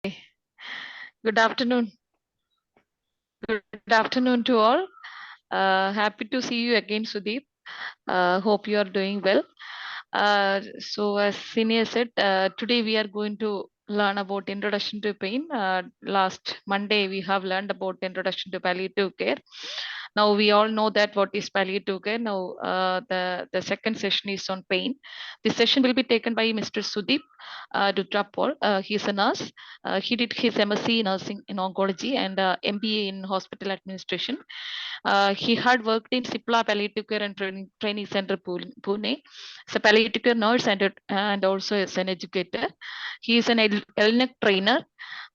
Good afternoon. Good afternoon to all. Happy to see you again, Sudip. Hope you are doing well. As Senior said, today we are going to learn about introduction to pain. Last Monday we have learned about introduction to palliative care. Now we all know that what is palliative care. Now the second session is on pain. This session will be taken by Mr. Sudip Rudrapaul. He is a nurse. He did his MSc in nursing in oncology and MBA in hospital administration. He had worked in Cipla Palliative Care and Training Center, Pune. As a palliative care nurse and also as an educator. He is an LNEC trainer.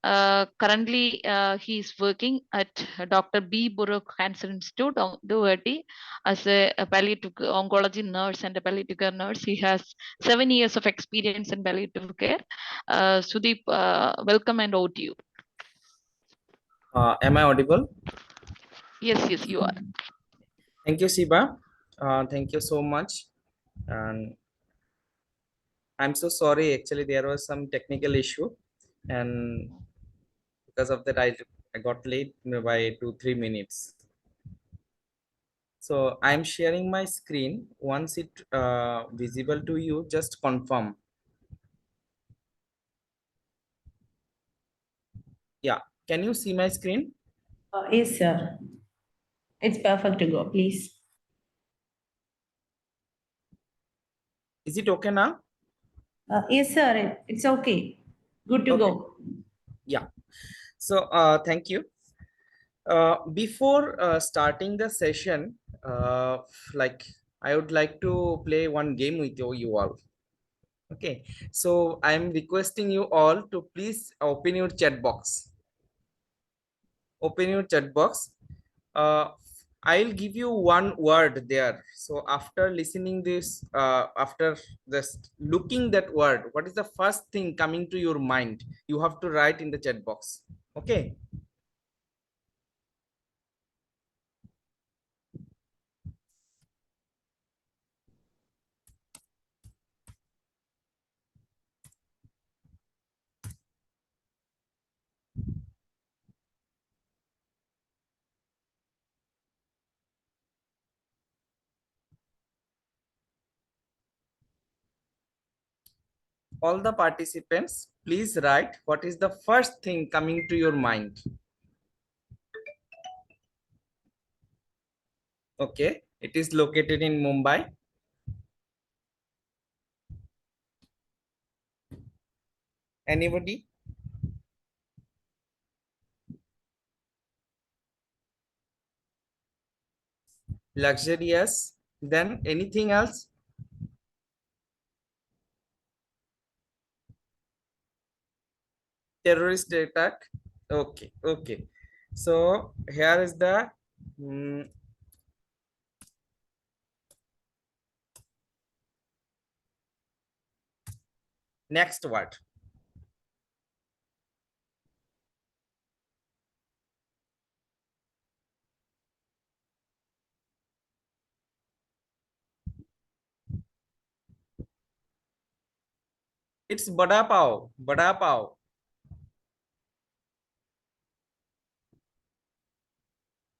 Currently, he is working at Dr. B. Buruk Cancer Institute, Guwahati, as a palliative oncology nurse and a palliative care nurse. He has 7 years of experience in palliative care. Sudeep, welcome and over to you. Am I audible? Yes, you are. Thank you, Siba. Thank you so much. And I'm so sorry. Actually, there was some technical issue, and because of that, I got late by 2-3 minutes. So I'm sharing my screen. Once it visible to you, just confirm. Yeah. Can you see my screen? Yes, sir. It's perfect to go, please. Is it okay now? Yes, sir. It's okay. Good to Okay. go. Yeah. So thank you. Before starting the session, like I would like to play one game with you all. Okay, so I'm requesting you all to please open your chat box. Open your chat box. Uh, I'll give you one word there. So after listening this, after this looking that word, what is the first thing coming to your mind? You have to write in the chat box. Okay. All the participants, please write what is the first thing coming to your mind. Okay, it is located in Mumbai. Anybody? Luxurious. Then anything else? Terrorist attack. Okay. So here is the next word. It's bada pav. Bada pav.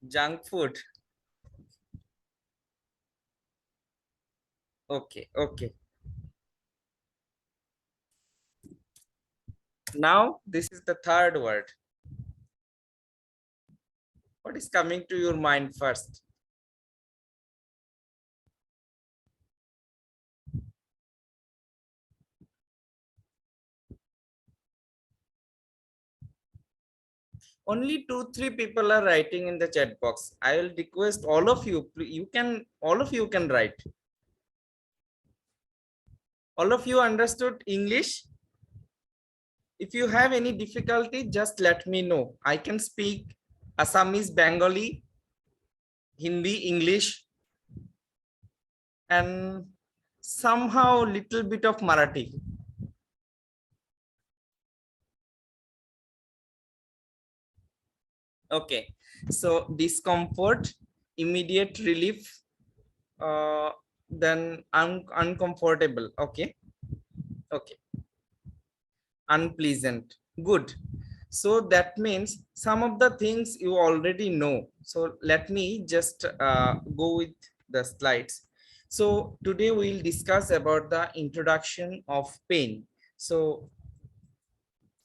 Junk food. Okay. Now this is the third word. What is coming to your mind first? Only 2-3 people are writing in the chat box. I will request all of you. All of you can write. All of you understood English? If you have any difficulty, just let me know. I can speak Assamese, Bengali, Hindi, English, and somehow little bit of Marathi. Okay, so discomfort, immediate relief, then uncomfortable. Okay, unpleasant. Good. So that means some of the things you already know. So let me just go with the slides. So today we'll discuss about the introduction of pain. So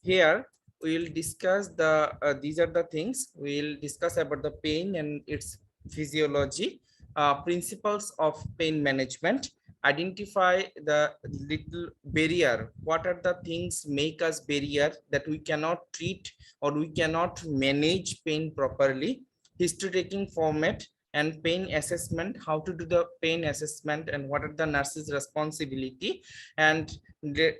here we'll discuss these are the things we'll discuss about the pain and its physiology, principles of pain management, identify the little barrier, what are the things make us barrier that we cannot treat or we cannot manage pain properly, history taking format and pain assessment, how to do the pain assessment and what are the nurse's responsibility, and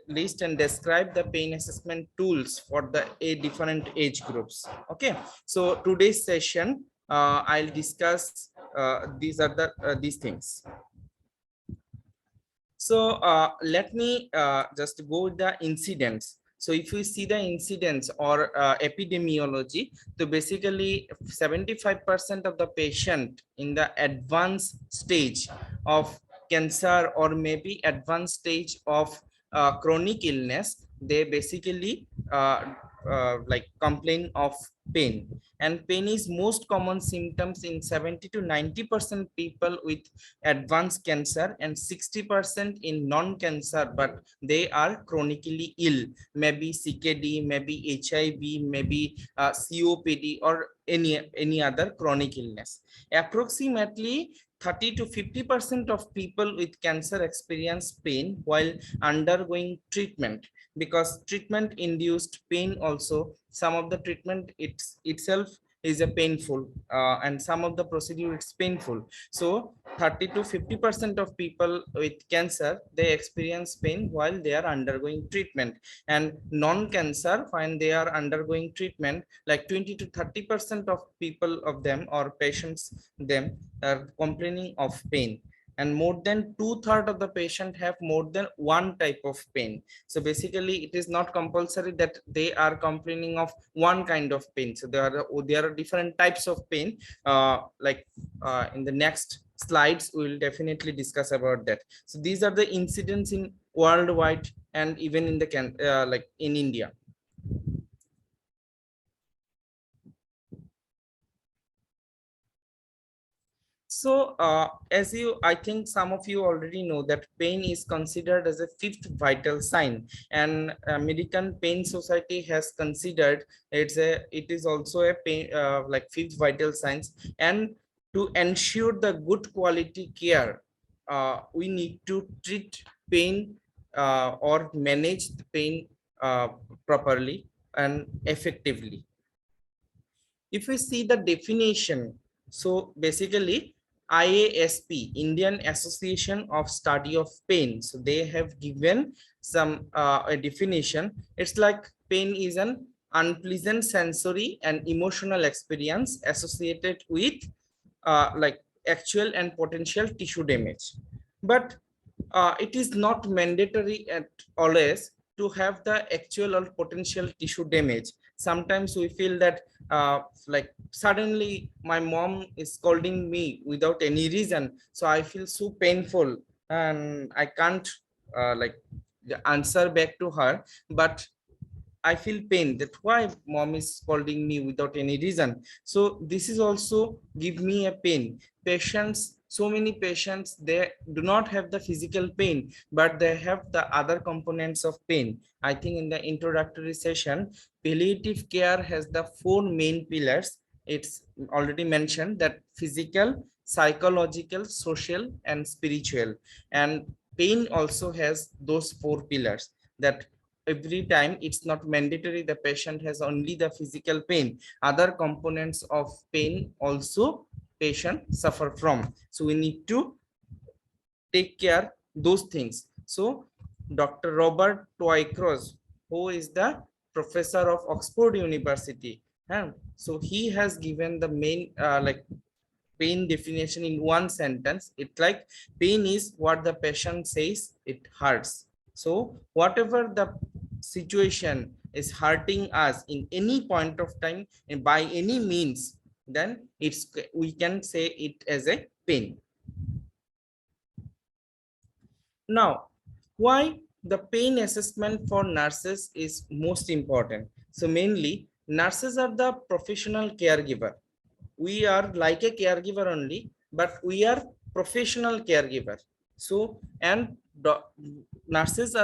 list and describe the pain assessment tools for the different age groups. Okay, so today's session I'll discuss these things. So let me just go with the incidents. So if we see the incidents or epidemiology, so basically 75% of the patient in the advanced stage of cancer or maybe advanced stage of chronic illness, they basically like complain of pain. And pain is most common symptoms in 70 to 90% people with advanced cancer and 60% in non-cancer, but they are chronically ill, maybe CKD, maybe HIV, maybe COPD or any other chronic illness. Approximately 30 to 50% of people with cancer experience pain while undergoing treatment, because treatment induced pain also, some of the treatment itself is a painful and some of the procedure it's painful. So 30 to 50% of people with cancer, they experience pain while they are undergoing treatment, and non-cancer when they are undergoing treatment, like 20 to 30% of people of them or patients them are complaining of pain, and more than two-thirds of the patient have more than one type of pain. So basically it is not compulsory that they are complaining of one kind of pain. So there are different types of pain. In the next slides we will definitely discuss about that. So these are the incidents in worldwide and even in the like in India. So, as I think some of you already know that pain is considered as a fifth vital sign, and American Pain Society has considered it is also a pain like fifth vital signs, and to ensure the good quality care, we need to treat pain or manage the pain uh, properly and effectively. If we see the definition, so basically IASP, Indian Association of Study of Pain, so they have given some a definition. It's like pain is an unpleasant sensory and emotional experience associated with like actual and potential tissue damage, but it is not mandatory at always to have the actual or potential tissue damage. Sometimes we feel that like suddenly my mom is scolding me without any reason, so I feel so painful and I can't like answer back to her, but I feel pain that why mom is scolding me without any reason. So this is also give me a pain. Patients, so many patients, they do not have the physical pain, but they have the other components of pain. I think in the introductory session, palliative care has the four main pillars. It's already mentioned that physical, psychological, social, and spiritual. And pain also has those four pillars, that every time it's not mandatory the patient has only the physical pain, other components of pain also patient suffer from, so we need to take care those things. So Dr. Robert Twycross, who is the professor of Oxford University, and so he has given the main like pain definition in one sentence. It's like pain is what the patient says it hurts. So whatever the situation is hurting us in any point of time and by any means, then it's we can say it as a pain. Now, why the pain assessment for nurses is most important? So mainly nurses are the professional caregiver. We are like a caregiver only, but we are professional caregiver. So and nurses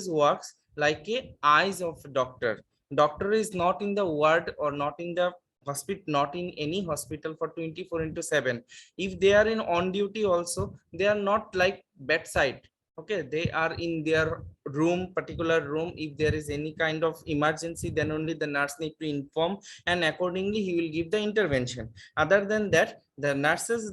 works like a eyes of doctor. Doctor is not in the ward or not in the hospital, not in any hospital for 24 into 7. If they are in on duty also, they are not like bedside. Okay, they are in their room, particular room. If there is any kind of emergency, then only the nurse need to inform, and accordingly he will give the intervention. Other than that, the nurses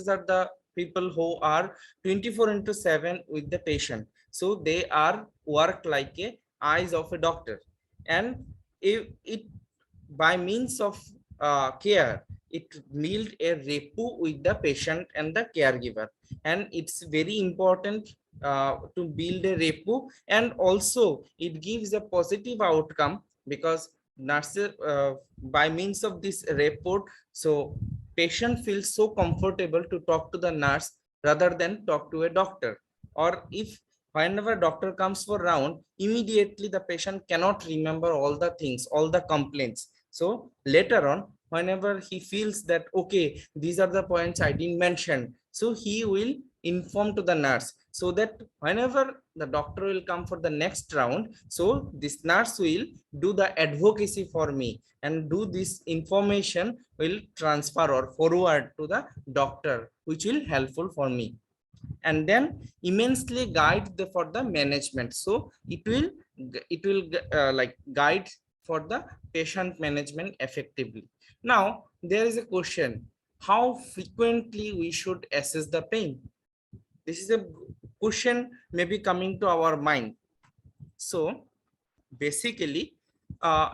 are the people who are 24 into 7 with the patient. So they are work like a eyes of a doctor. And if it by means of care, it build a rapport with the patient and the caregiver. And it's very important to build a rapport, and also it gives a positive outcome, because nurses by means of this rapport, so patient feels so comfortable to talk to the nurse rather than talk to a doctor. Or if whenever doctor comes for round, immediately the patient cannot remember all the things, all the complaints. So later on, whenever he feels that okay, these are the points I didn't mention, so he will inform to the nurse, so that whenever the doctor will come for the next round, so this nurse will do the advocacy for me, and do this information will transfer or forward to the doctor, which will helpful for me, and then immensely guide for the management. So it will like guide for the patient management effectively. Now there is a question, how frequently we should assess the pain? This is a question maybe coming to our mind. So basically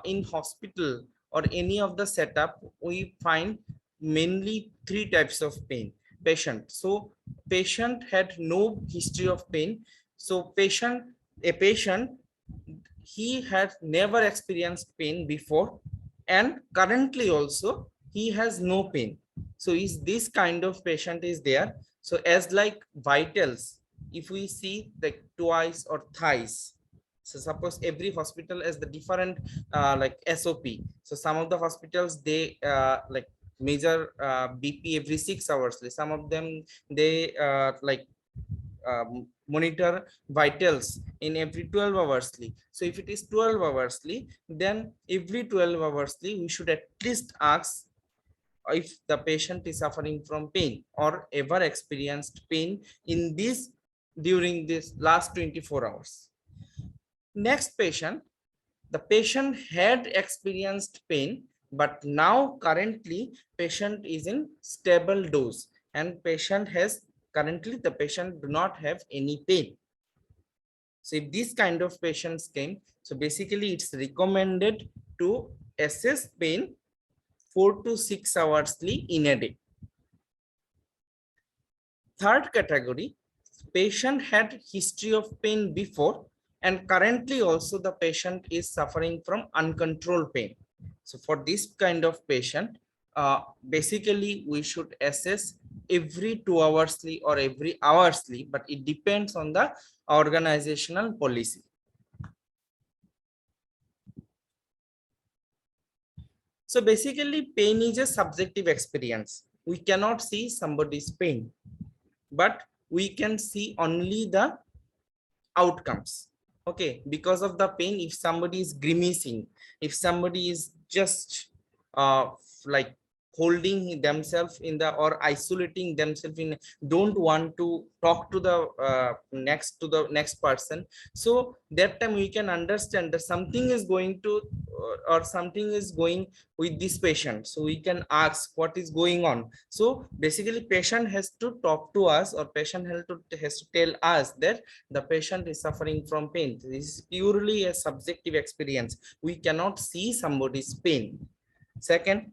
in hospital or any of the setup, we find mainly three types of pain patient. So patient had no history of pain. So a patient, he had never experienced pain before, and currently also he has no pain. So is this kind of patient is there. So as like vitals, if we see like twice or thrice, so suppose every hospital has the different like SOP. So some of the hospitals, they like measure BP every 6 hours. Some of them, they like monitor vitals in every 12 hoursly. So if it is 12 hoursly, then every 12 hoursly we should at least ask if the patient is suffering from pain or ever experienced pain in this during this last 24 hours. Next patient, the patient had experienced pain, but now currently patient is in stable dose, and patient has currently the patient do not have any pain. So if this kind of patients came, so basically it's recommended to assess pain 4 to 6 hoursly in a day. Third category, patient had history of pain before, and currently also the patient is suffering from uncontrolled pain. So for this kind of patient, basically we should assess every 2 hoursly or every hoursly, but it depends on the organizational policy. So basically pain is a subjective experience. We cannot see somebody's pain, but we can see only the outcomes. Okay, because of the pain, if somebody is grimacing, if somebody is just like holding themselves in the or isolating themselves in, don't want to talk to the next person, so that time we can understand that something is going to or something is going with this patient, so we can ask what is going on. So basically patient has to talk to us, or patient has to tell us that the patient is suffering from pain. This is purely a subjective experience. We cannot see somebody's pain. Second,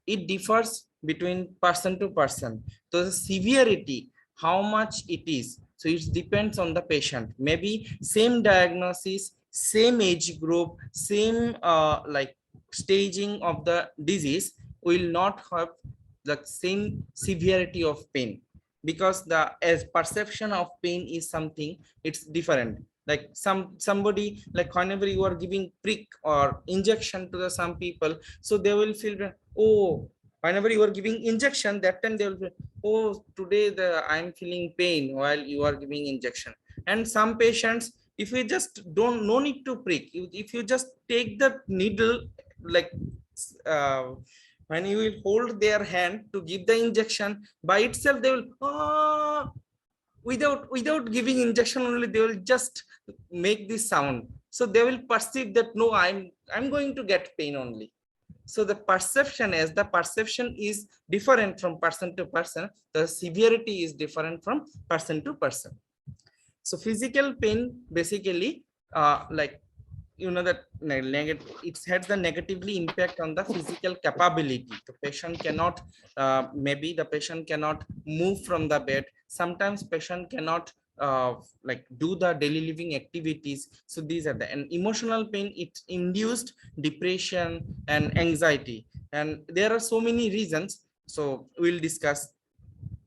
it differs between person to person. So the severity, how much it is, so it depends on the patient. Maybe same diagnosis, same age group, same like staging of the disease will not have the same severity of pain, because the as perception of pain is something, it's different. Like somebody, like whenever you are giving prick or injection to the some people, so they will feel that, oh, whenever you are giving injection, that time they will feel, oh, today I'm feeling pain while you are giving injection. And some patients, if you just don't, no need to prick, if you just take the needle, like uh, when you will hold their hand to give the injection, by itself they will, without giving injection only, they will just make this sound. So they will perceive that, no, I'm going to get pain only. So the perception, as the perception is different from person to person, the severity is different from person to person. So physical pain basically, like, you know, that negative, it has the negatively impact on the physical capability. The patient cannot, maybe the patient cannot move from the bed. Sometimes patient cannot like do the daily living activities. So these are the, and emotional pain, it induced depression and anxiety, and there are so many reasons, so we'll discuss.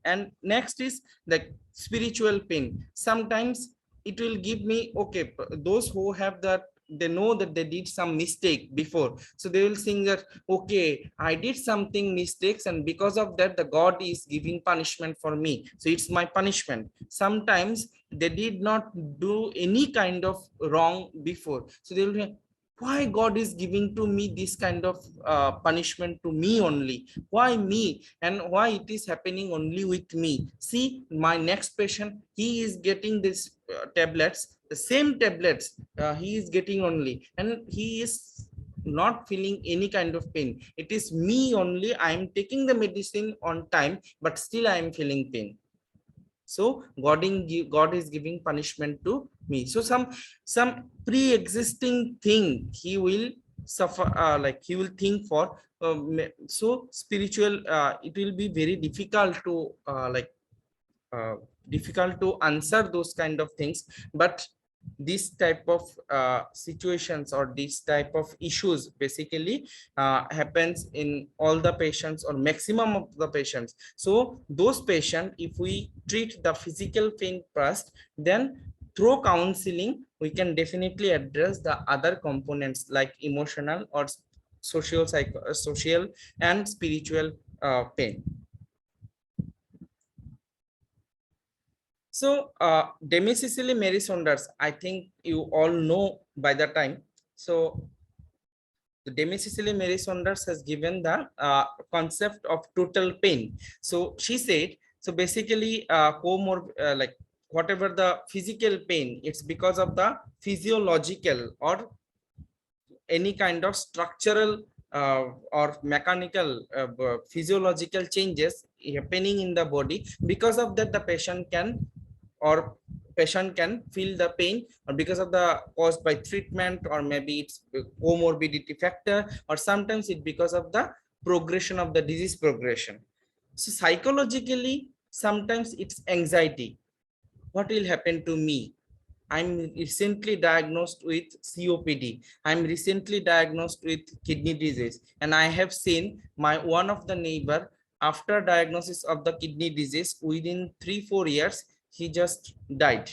And next is like spiritual pain. Sometimes it will give me, okay, those who have that, they know that they did some mistake before, so they will think that, okay, I did something mistakes, and because of that the god is giving punishment for me, so it's my punishment. Sometimes they did not do any kind of wrong before, so they will be, why god is giving to me this kind of punishment to me only, why me, and why it is happening only with me. See, my next patient, he is getting this tablets, the same tablets he is getting only, and he is not feeling any kind of pain. It is me only, I am taking the medicine on time, but still I am feeling pain. So god is giving punishment to me. So some pre-existing thing he will suffer, like he will think for. So spiritual, it will be very difficult to like uh, difficult to answer those kind of things. But this type of situations or this type of issues basically happens in all the patients or maximum of the patients. So those patients, if we treat the physical pain first, then through counseling we can definitely address the other components like emotional or social and spiritual pain. So, Demi Cecily Mary Saunders, I think you all know by the time. So, the Demi Cecily Mary Saunders has given the concept of total pain. So, she said, so basically, like whatever the physical pain, it's because of the physiological or any kind of structural or mechanical physiological changes happening in the body. Because of that, the patient can, or patient can feel the pain, or because of the caused by treatment, or maybe it's comorbidity factor, or sometimes it because of the progression of the disease progression. So psychologically, sometimes it's anxiety. What will happen to me? I'm recently diagnosed with COPD. I'm recently diagnosed with kidney disease, and I have seen my one of the neighbor, after diagnosis of the kidney disease, within 3-4 years he just died.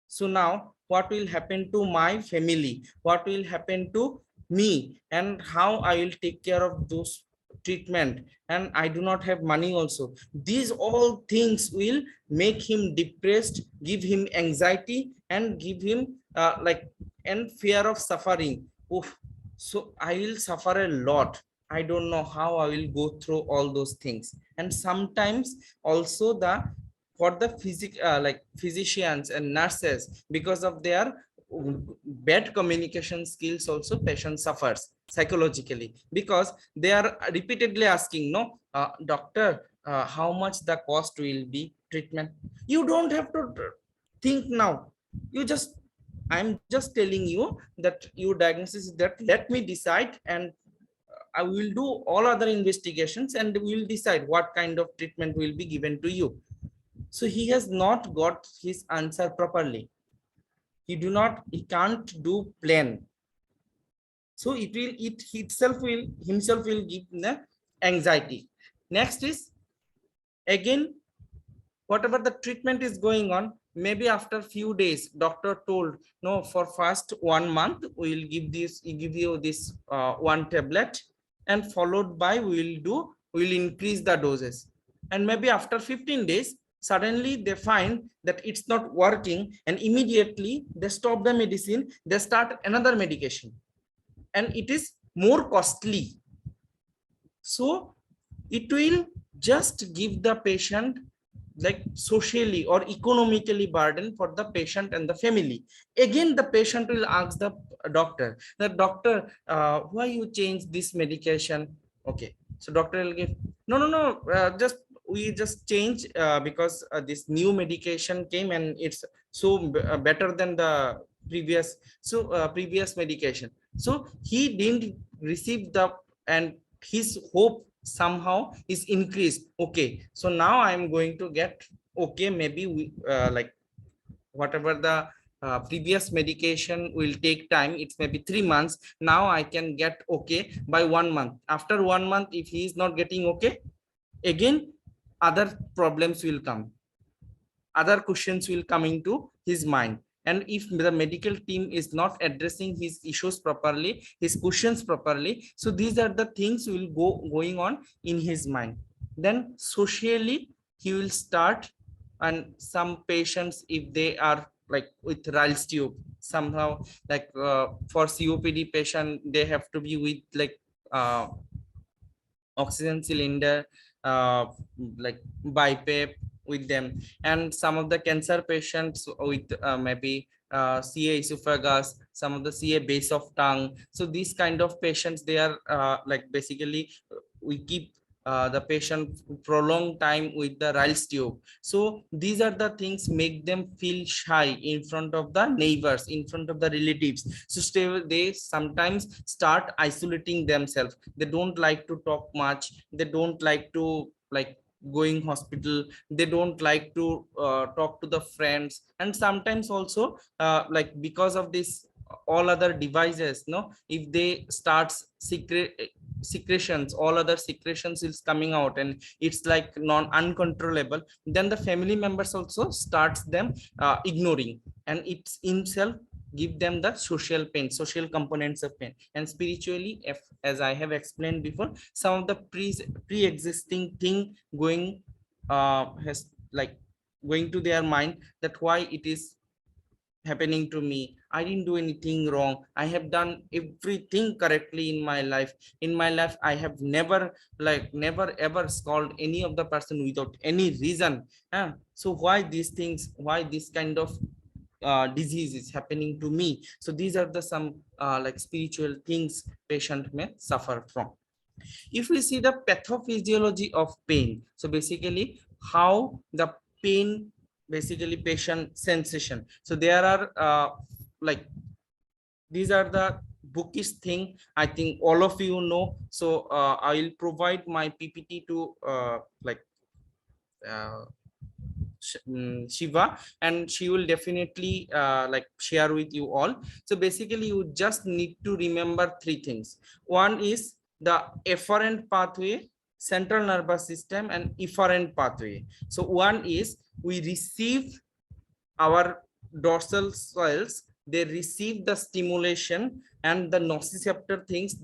So now what will happen to my family? What will happen to me? And how I will take care of those treatment? And I do not have money also. These all things will make him depressed, give him anxiety, and give him like, and fear of suffering. Oof. So I will suffer a lot. I don't know how I will go through all those things. And sometimes also the, for the like physicians and nurses, because of their bad communication skills, also patient suffers psychologically, because they are repeatedly asking, no, doctor, how much the cost will be treatment. You don't have to think now, you just, I'm just telling you that your diagnosis is that, let me decide, and I will do all other investigations, and we will decide what kind of treatment will be given to you. So he has not got his answer properly. He can't do plan. So it itself will, himself will give the anxiety. Next is, again, whatever the treatment is going on, maybe after few days doctor told, no, for first 1 month we'll give you this one tablet, and followed by we'll increase the doses. And maybe after 15 days suddenly they find that it's not working, and immediately they stop the medicine, they start another medication, and it is more costly. So it will just give the patient like socially or economically burden for the patient and the family. Again the patient will ask the doctor, why you change this medication? Okay, so doctor will give, no, just we just change because this new medication came and it's so better than the previous medication. So he didn't receive the, and his hope somehow is increased. Okay, so now I am going to get, okay, maybe we like whatever the previous medication will take time, it's maybe 3 months, now I can get okay by 1 month. After 1 month if he is not getting okay, again other problems will come, other questions will come into his mind. And if the medical team is not addressing his issues properly, his questions properly, so these are the things will going on in his mind. Then socially he will start, and some patients if they are like with Riles tube somehow, like for COPD patient they have to be with like uh, oxygen cylinder, uh, like BiPAP with them. And some of the cancer patients with maybe CA esophagus, some of the CA base of tongue. So these kind of patients, they are like basically we keep the patient prolonged time with the Riles tube. So these are the things make them feel shy in front of the neighbors, in front of the relatives. So they sometimes start isolating themselves. They don't like to talk much, they don't like to like going hospital, they don't like to talk to the friends. And sometimes also like because of this all other devices, no, if they starts secretions, all other secretions is coming out and it's like non uncontrollable, then the family members also starts them ignoring, and it's himself give them the social pain, social components of pain. And spiritually, if, as I have explained before, some of the pre-existing thing going has like going to their mind, that why it is happening to me, I didn't do anything wrong, I have done everything correctly in my life. In my life I have never like never ever scolded any of the person without any reason. So why these things, why this kind of disease is happening to me? So these are the some like spiritual things patient may suffer from. If we see the pathophysiology of pain, so basically how the pain basically patient sensation. So there are like these are the bookish thing, I think all of you know. So I will provide my PPT to like uh, Shiva, and she will definitely like share with you all. So basically you just need to remember three things. One is the efferent pathway, central nervous system, and efferent pathway. So one is we receive our dorsal cells, they receive the stimulation, and the nociceptor things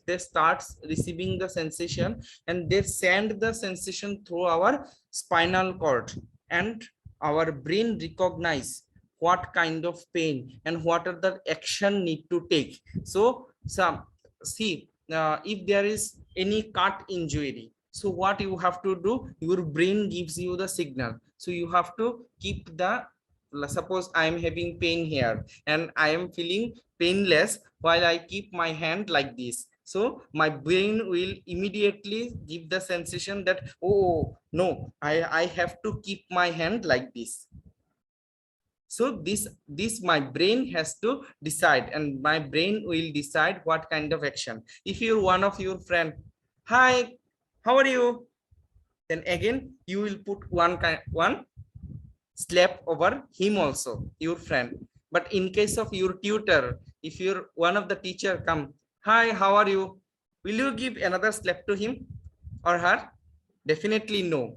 they starts receiving the sensation, and they send the sensation through our spinal cord, and our brain recognize what kind of pain and what are the action need to take. So some see if there is any cut injury, so what you have to do, your brain gives you the signal. So you have to keep the, suppose I am having pain here and I am feeling painless while I keep my hand like this, so my brain will immediately give the sensation that, oh no, I have to keep my hand like this. So this my brain has to decide, and my brain will decide what kind of action. If you're one of your friend, hi, how are you, then again you will put one slap over him also, your friend. But in case of your tutor, if you're one of the teacher come, hi, how are you, will you give another slap to him or her? Definitely no.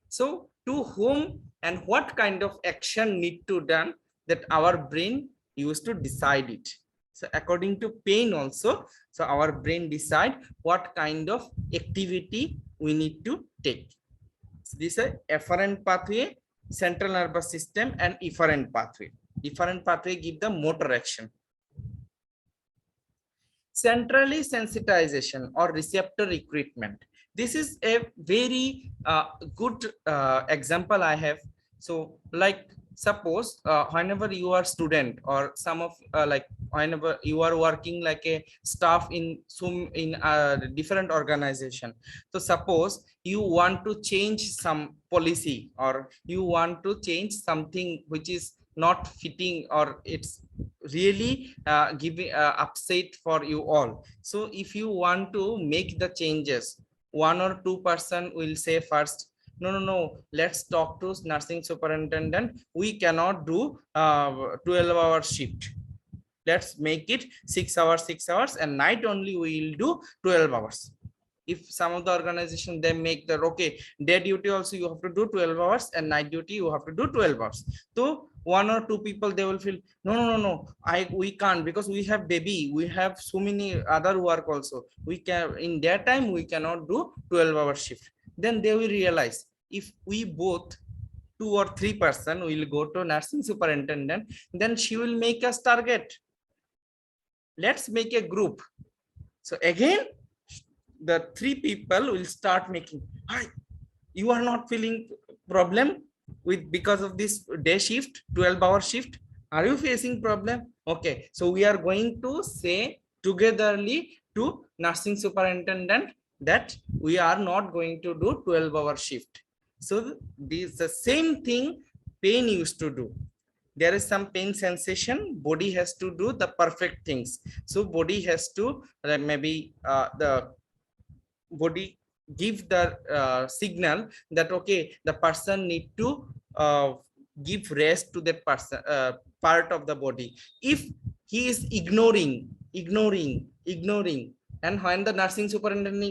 So to whom and what kind of action need to done that our brain used to decide it. So according to pain also, so our brain decide what kind of activity we need to take. So this is efferent pathway, central nervous system, and efferent pathway. Efferent pathway give the motor action. Centrally sensitization or receptor recruitment. This is a very good example I have. So like suppose whenever you are student or some of like whenever you are working like a staff in some in a different organization, so suppose you want to change some policy or you want to change something which is not fitting or it's really giving upset for you all. So if you want to make the changes, 1 or 2% will say first, no, let's talk to nursing superintendent, we cannot do 12-hour shift, let's make it 6 hours 6 hours, and night only we will do 12 hours. If some of the organization they make that okay, day duty also you have to do 12 hours and night duty you have to do 12 hours, so 1 or 2 people they will feel no, we can't because we have baby, we have so many other work also, we can in that time we cannot do 12-hour shift. Then they will realize if we both 2 or 3% will go to nursing superintendent, then she will make us target, let's make a group. So again the 3 people will start making, hi, you are not feeling problem with because of this day shift, 12-hour shift, are you facing problem? Okay, so we are going to say togetherly to nursing superintendent that we are not going to do 12-hour shift. So this the same thing pain used to do. There is some pain sensation, body has to do the perfect things. So body has to maybe the body give the signal that okay, the person need to give rest to that person part of the body. If he is ignoring, and when the nursing superintendent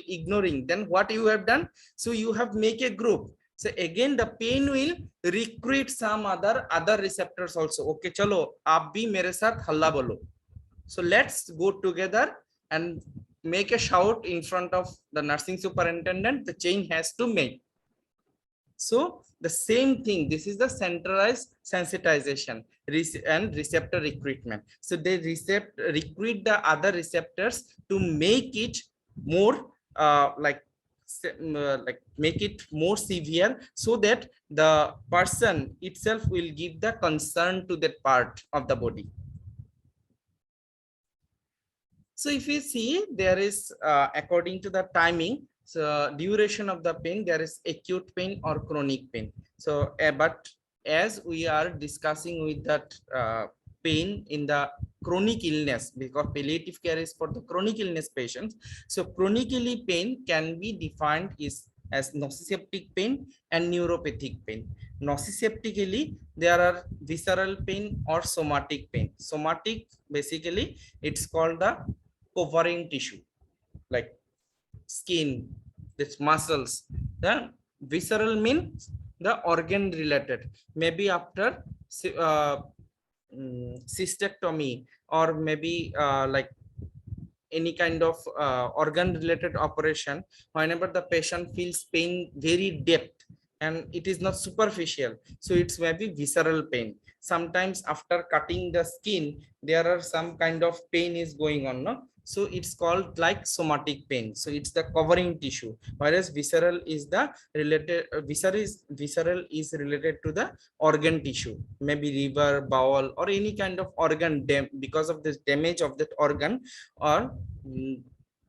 ignoring, then what you have done, so you have make a group. So again the pain will recruit some other receptors also, okay chalo aap bhi mere sath halla bolo, so let's go together and make a shout in front of the nursing superintendent, the change has to make. So the same thing, this is the centralized sensitization and receptor recruitment. So they recruit the other receptors to make it more like make it more severe, so that the person itself will give the concern to that part of the body. So if you see, there is according to the timing, so duration of the pain, there is acute pain or chronic pain. So but as we are discussing with that pain in the chronic illness, because palliative care is for the chronic illness patients, so chronically pain can be defined is as nociceptic pain and neuropathic pain. Nociceptically there are visceral pain or somatic pain. Somatic basically it's called the covering tissue like skin, this muscles. The visceral means the organ related, maybe after cystectomy or maybe like any kind of organ related operation, whenever the patient feels pain very depth and it is not superficial, so it's maybe visceral pain. Sometimes after cutting the skin there are some kind of pain is going on, no, so it's called like somatic pain, so it's the covering tissue, whereas visceral is the related visceral is related to the organ tissue, maybe liver, bowel, or any kind of organ because of this damage of that organ, or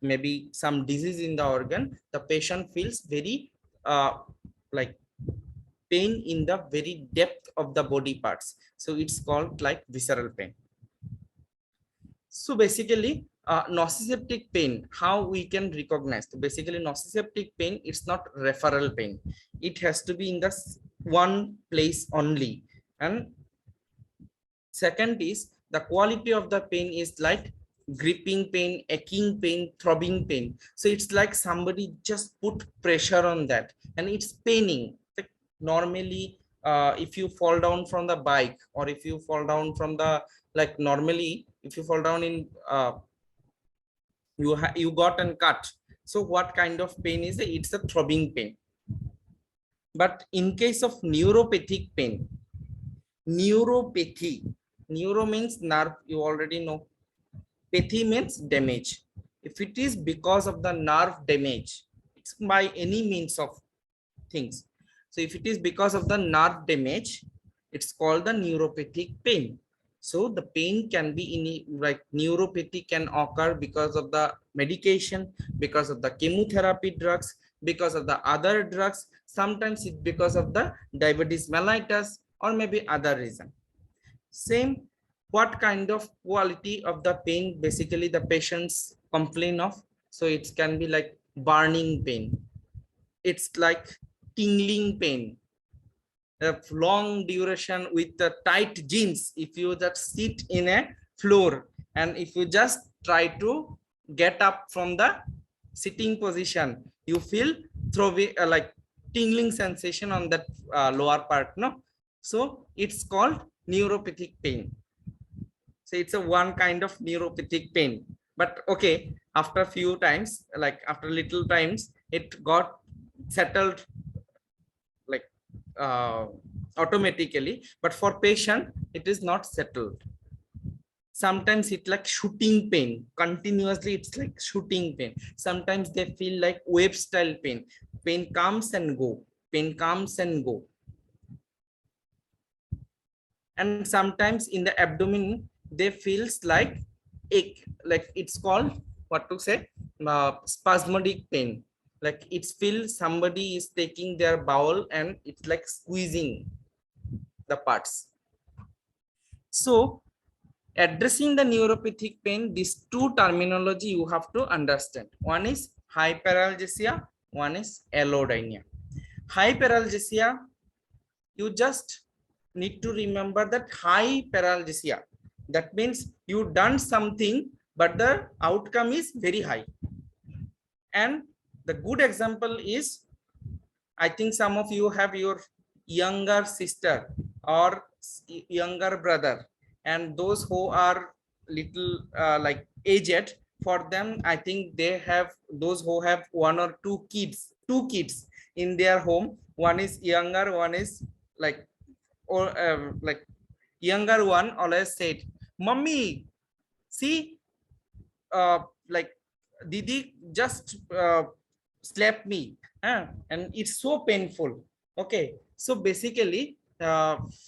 maybe some disease in the organ, the patient feels very like pain in the very depth of the body parts, so it's called like visceral pain. So basically nociceptic pain, how we can recognize? Basically nociceptic pain, it's not referral pain, it has to be in the one place only. And second is the quality of the pain is like gripping pain, aching pain, throbbing pain. So it's like somebody just put pressure on that and it's paining. Normally, if you fall down from the bike, or if you fall down from the, like normally if you fall down in, you got an cut. So what kind of pain is it? It's a throbbing pain. But in case of neuropathic pain, neuropathy, neuro means nerve, you already know. Pathy means damage. If it is because of the nerve damage, it's by any means of things. So if it is because of the nerve damage, it's called the neuropathic pain. So the pain can be in, like neuropathy can occur because of the medication, because of the chemotherapy drugs, because of the other drugs. Sometimes it's because of the diabetes mellitus, or maybe other reason. Same, what kind of quality of the pain basically the patients complain of? So it can be like burning pain, it's like tingling pain, a long duration with the tight jeans. If you just sit in a floor, and if you just try to get up from the sitting position, you feel throbbing, like tingling sensation on that lower part, no? So it's called neuropathic pain. So it's a one kind of neuropathic pain. But okay, after few times, like after little times, it got settled, like uh, automatically. But for patient, it is not settled. Sometimes it like shooting pain continuously, it's like shooting pain. Sometimes they feel like wave style pain. Pain comes and go, pain comes and go. And sometimes in the abdomen they feels like ache, like it's called, what to say, spasmodic pain. Like it feels somebody is taking their bowel and it's like squeezing the parts. So addressing the neuropathic pain, these two terminology you have to understand. One is hyperalgesia, one is allodynia. Hyperalgesia, you just need to remember that hyperalgesia, that means you done something but the outcome is very high. And the good example is, I think some of you have your younger sister or younger brother, and those who are little like aged, for them, I think they have, those who have one or two kids in their home. One is younger, one is like, or like younger one always said, "Mommy, see, like Didi just slapped me, and it's so painful." Okay, so basically,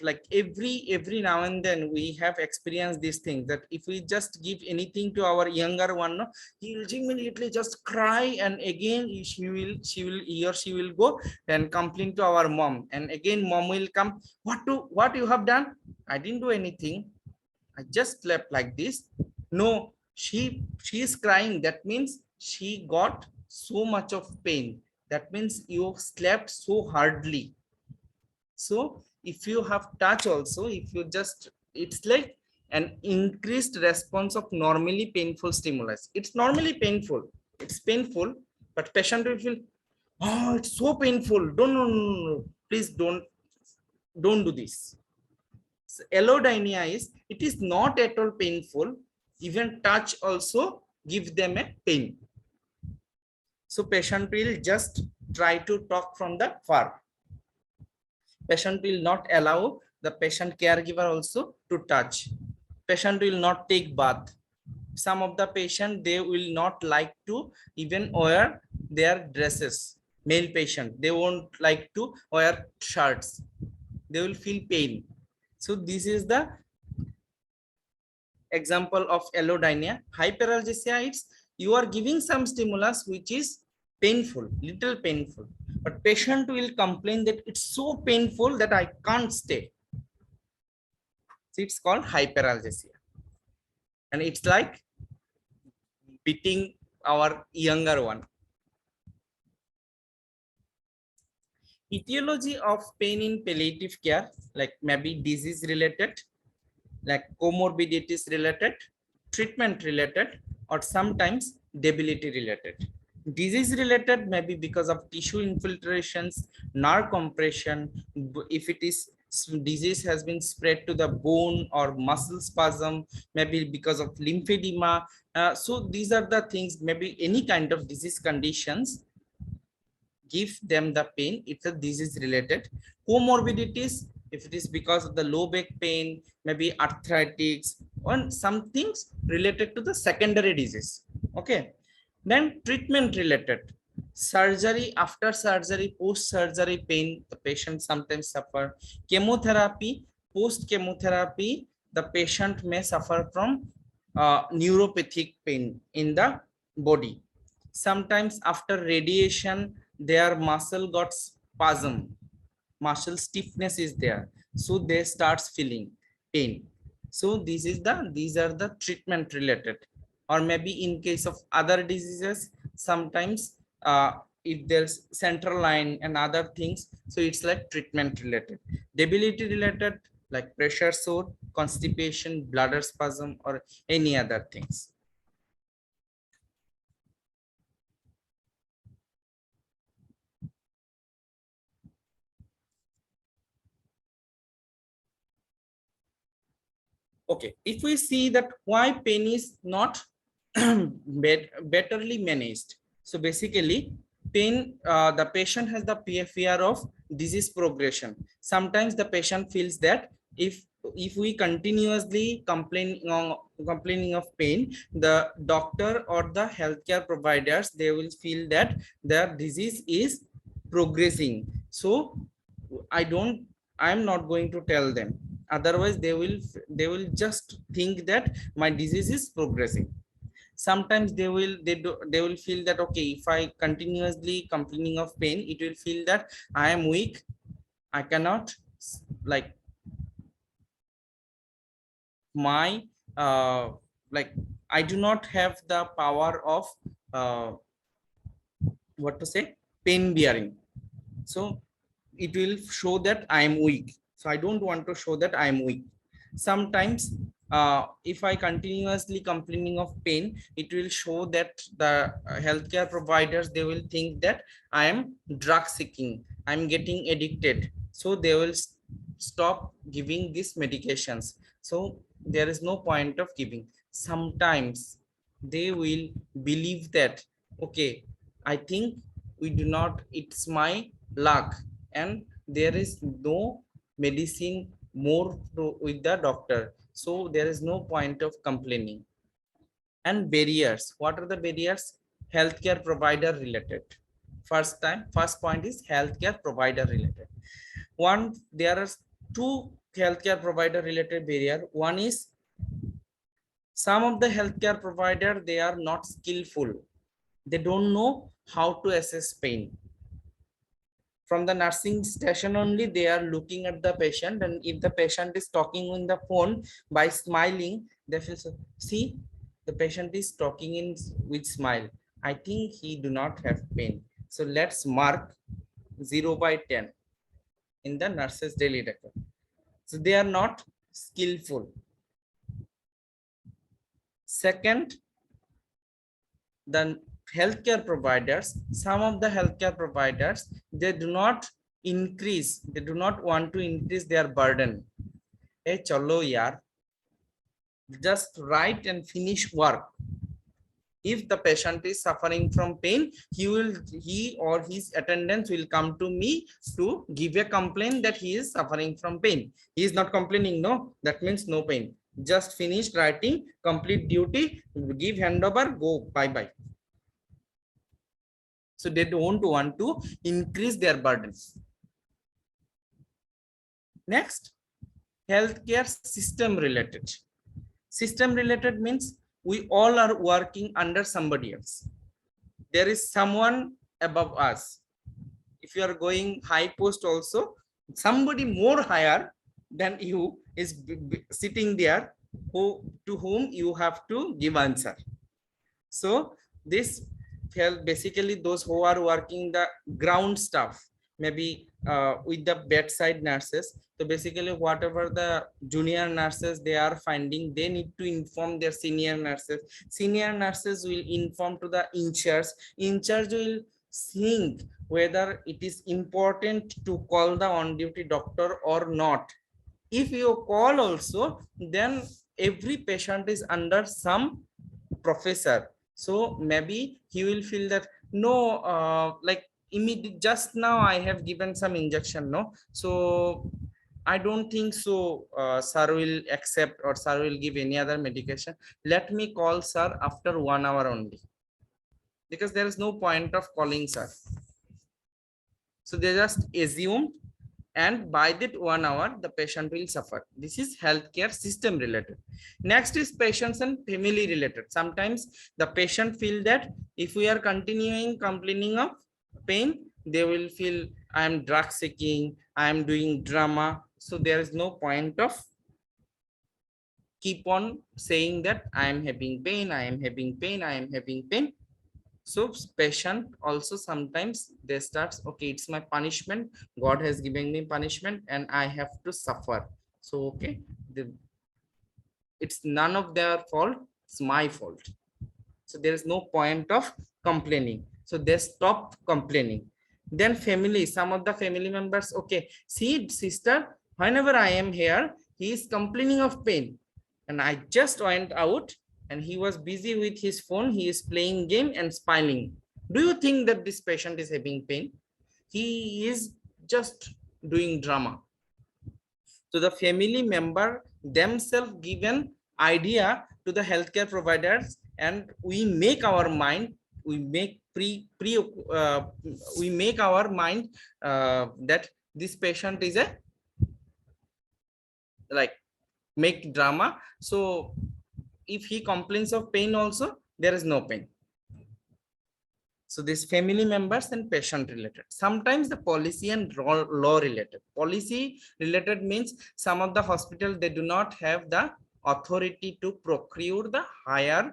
like every now and then we have experienced this thing, that if we just give anything to our younger one, no, he will immediately just cry, and again he or she will go and complain to our mom, and again mom will come, what you have done? I didn't do anything, I just slept like this. No, she is crying. That means she got so much of pain. That means you slept so hardly. So if you have touch also, if you just, it's like an increased response of normally painful stimulus. It's normally painful. It's painful, but patient will feel, oh, it's so painful. Don't, no, no, no, no. Please don't do this. Allodynia is, it is not at all painful. Even touch also give them a pain. So patient will just try to talk from the far. Patient will not allow the patient caregiver also to touch. Patient will not take bath. Some of the patient, they will not like to even wear their dresses. Male patient, they won't like to wear shirts. They will feel pain. So this is the example of allodynia. Hyperalgesia, it's you are giving some stimulus which is painful, little painful, but patient will complain that it's so painful that I can't stay. So it's called hyperalgesia, and it's like beating our younger one. Etiology of pain in palliative care, like maybe disease related, like comorbidities related, treatment related, or sometimes debility related. Disease related maybe because of tissue infiltrations, nerve compression. If it is disease has been spread to the bone or muscle spasm, maybe because of lymphedema. So these are the things, maybe any kind of disease conditions give them the pain. It's a disease related. Comorbidities, if it is because of the low back pain, maybe arthritis or some things related to the secondary disease. Okay, then treatment related, surgery, after surgery, post surgery pain the patient sometimes suffer. Chemotherapy, post chemotherapy the patient may suffer from neuropathic pain in the body. Sometimes after radiation their muscle got spasm, muscle stiffness is there, so they starts feeling pain. So these are the treatment related. Or maybe in case of other diseases, sometimes if there's central line and other things, so it's like treatment related. Debility related, like pressure sore, constipation, bladder spasm, or any other things. Okay, if we see that why pain is not betterly managed. So basically, pain, the patient has the fear of disease progression. Sometimes the patient feels that if we continuously complaining of pain, the doctor or the healthcare providers, they will feel that their disease is progressing. So I'm not going to tell them, otherwise they will just think that my disease is progressing. Sometimes they will feel that, okay, if I continuously complaining of pain, it will feel that I am weak, I cannot, like, my like, I do not have the power of uh, what to say, pain bearing. So it will show that I am weak, so I don't want to show that I am weak. Sometimes if I continuously complaining of pain, it will show that the healthcare providers, they will think that I am drug seeking, I'm getting addicted, so they will stop giving these medications. So there is no point of giving. Sometimes they will believe that, okay, I think we do not, it's my luck, and there is no medicine more with the doctor, so there is no point of complaining. And barriers, what are the barriers? Healthcare provider related. First point is healthcare provider related. One, there are two healthcare provider related barrier. One is, some of the healthcare provider, they are not skillful, they don't know how to assess pain. From the nursing station only, they are looking at the patient, and if the patient is talking on the phone, by smiling, they feel so, see, the patient is talking in with smile, I think he do not have pain, so let's mark 0 by 10 in the nurse's daily record. So they are not skillful. Second, the healthcare providers, some of the healthcare providers, they do not increase, they do not want to increase their burden. Hey chalo yaar, just write and finish work. If the patient is suffering from pain, he or his attendants will come to me to give a complaint that he is suffering from pain. He is not complaining, no, that means no pain. Just finish writing, complete duty, give handover, go, bye bye. So they don't want to increase their burdens. Next, healthcare system related. System related means we all are working under somebody else. There is someone above us. If you are going high post also, somebody more higher than you is sitting there, who to whom you have to give answer. So this basically those who are working the ground stuff, maybe with the bedside nurses. So basically whatever the junior nurses they are finding, they need to inform their senior nurses. Senior nurses will inform to the in charge. In charge will think whether it is important to call the on duty doctor or not. If you call also, then every patient is under some professor, so maybe he will feel that no, like immediate just now I have given some injection, no, so I don't think so sir will accept or sir will give any other medication. Let me call sir after 1 hour only, because there is no point of calling sir. So they just assume, and by that 1 hour the patient will suffer. This is healthcare system related. Next is patients and family related. Sometimes the patient feel that if we are continuing complaining of pain, they will feel I am drug seeking, I am doing drama. So there is no point of keep on saying that I am having pain, I am having pain, I am having pain. So patient also sometimes they start, okay, it's my punishment, god has given me punishment and I have to suffer. So okay, it's none of their fault, it's my fault. So there is no point of complaining, so they stop complaining. Then family, some of the family members, okay, see sister, whenever I am here he is complaining of pain, and I just went out and he was busy with his phone, he is playing game and smiling. Do you think that this patient is having pain? He is just doing drama. So the family member themselves given idea to the healthcare providers, and we make our mind, we make uh, we make our mind that this patient is a like make drama. So if he complains of pain also, there is no pain. So this family members and patient related. Sometimes the policy and law related. Policy related means some of the hospital they do not have the authority to procure the higher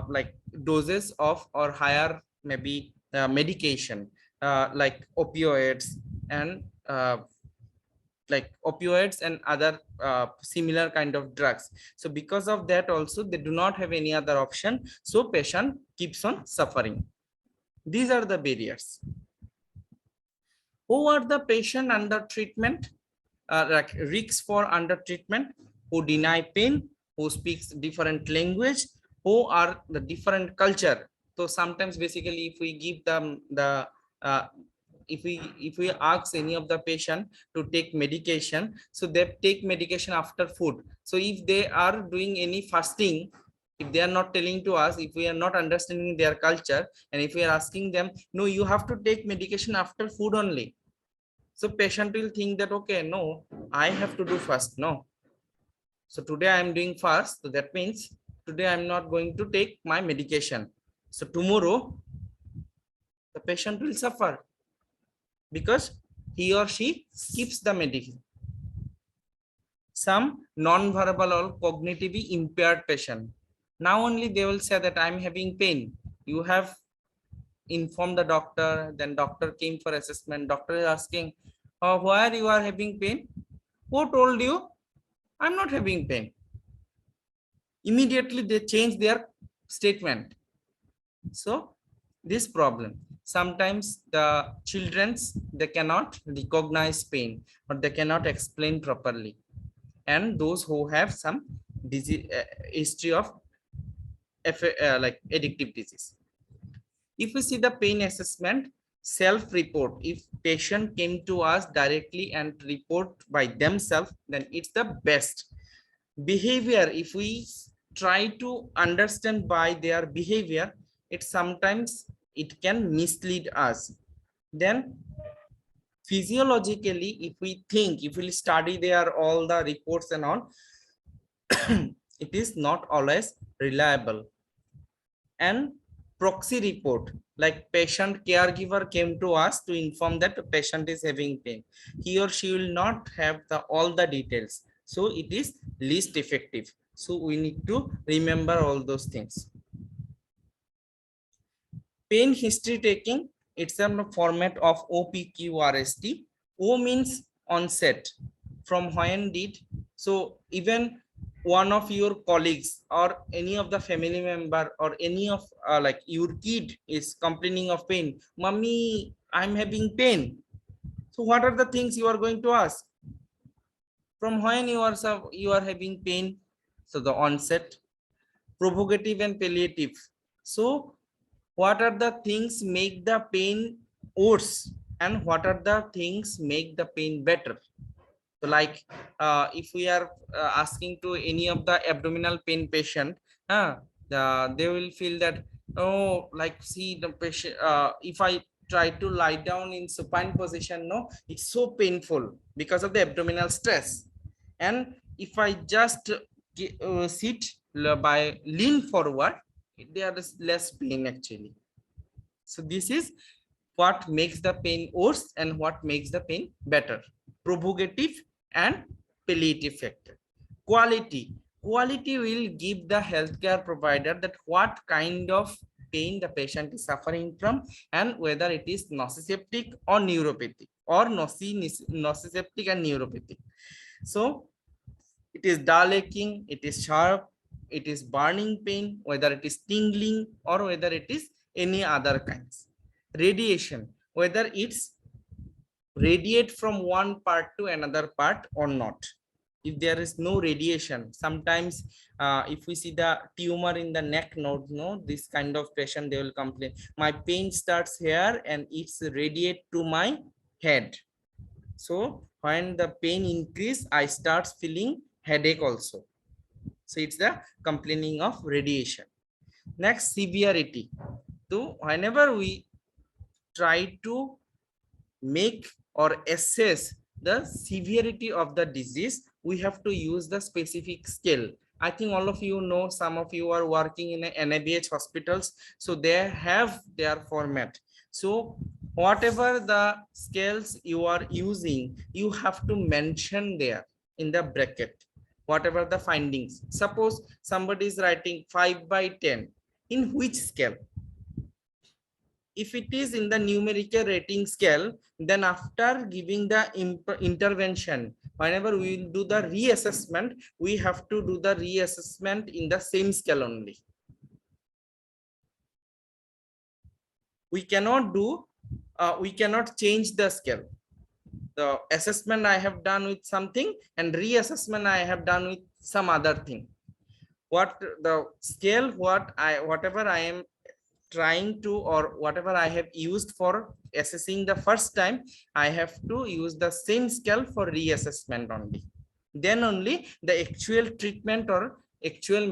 like doses of or higher maybe medication like opioids and like opioids and other similar kind of drugs. So because of that also they do not have any other option, so patient keeps on suffering. These are the barriers. Who are the patient under treatment, like risks for under treatment? Who deny pain, who speaks different language, who are the different culture. So sometimes basically if we give them the uh, if we ask any of the patient to take medication, so they take medication after food. So if they are doing any fasting, if they are not telling to us, if we are not understanding their culture, and if we are asking them, no, you have to take medication after food only, so patient will think that okay, no, I have to do fast, no, so today I am doing fast, so that means today I'm not going to take my medication, so tomorrow the patient will suffer because he or she skips the medication. Some non-verbal or cognitively impaired patient, now only they will say that I'm having pain. You have informed the doctor, then doctor came for assessment, doctor is asking, oh, why you are having pain? Who told you? I'm not having pain. Immediately they change their statement. So this problem, sometimes the children's they cannot recognize pain or they cannot explain properly, and those who have some disease history of like addictive disease. If we see the pain assessment, self-report, if patient came to us directly and report by themselves, then it's the best. Behavior, if we try to understand by their behavior, it sometimes it can mislead us. Then physiologically, if we think, if we study their all the reports and all, it is not always reliable. And proxy report, like patient caregiver came to us to inform that the patient is having pain, he or she will not have the all the details, so it is least effective. So we need to remember all those things. Pain history taking, It's a format of OPQRST. O means onset. From when did? So even one of your colleagues or any of the family member or any of like your kid is complaining of pain. Mommy, I'm having pain. So what are the things you are going to ask? From when you are having pain? So the onset, provocative and palliative. So what are the things make the pain worse and what are the things make the pain better? So like if we are asking to any of the abdominal pain patient, they will feel that, oh, like see the patient, if I try to lie down in supine position, no, it's so painful because of the abdominal stress. And if I just sit by lean forward, there is less pain actually. So this is what makes the pain worse and what makes the pain better. Provocative and palliative factor. Quality. Quality will give the healthcare provider that what kind of pain the patient is suffering from and whether it is nociceptic or neuropathic or nociceptic and neuropathic. So it is dull aching, it is sharp, it is burning pain, whether it is tingling or whether it is any other kinds. Radiation, whether it's radiate from one part to another part or not. If there is no radiation, sometimes if we see the tumor in the neck node, no, this kind of patient, they will complain, my pain starts here and it's radiate to my head. So when the pain increase, I start feeling headache also. So it's the complaining of radiation. Next, severity. So whenever we try to make or assess the severity of the disease, we have to use the specific scale. I think all of you know, some of you are working in NABH hospitals, so they have their format. So whatever the scales you are using, you have to mention there in the bracket, whatever the findings. Suppose somebody is writing 5 by 10, in which scale? If it is in the numerical rating scale, then after giving the intervention, whenever we will do the reassessment, we have to do the reassessment in the same scale only. We cannot do, we cannot change the scale. The assessment I have done with something and reassessment I have done with some other thing. What the scale, whatever I am trying to, or whatever I have used for assessing the first time, I have to use the same scale for reassessment only. Then only the actual treatment or actual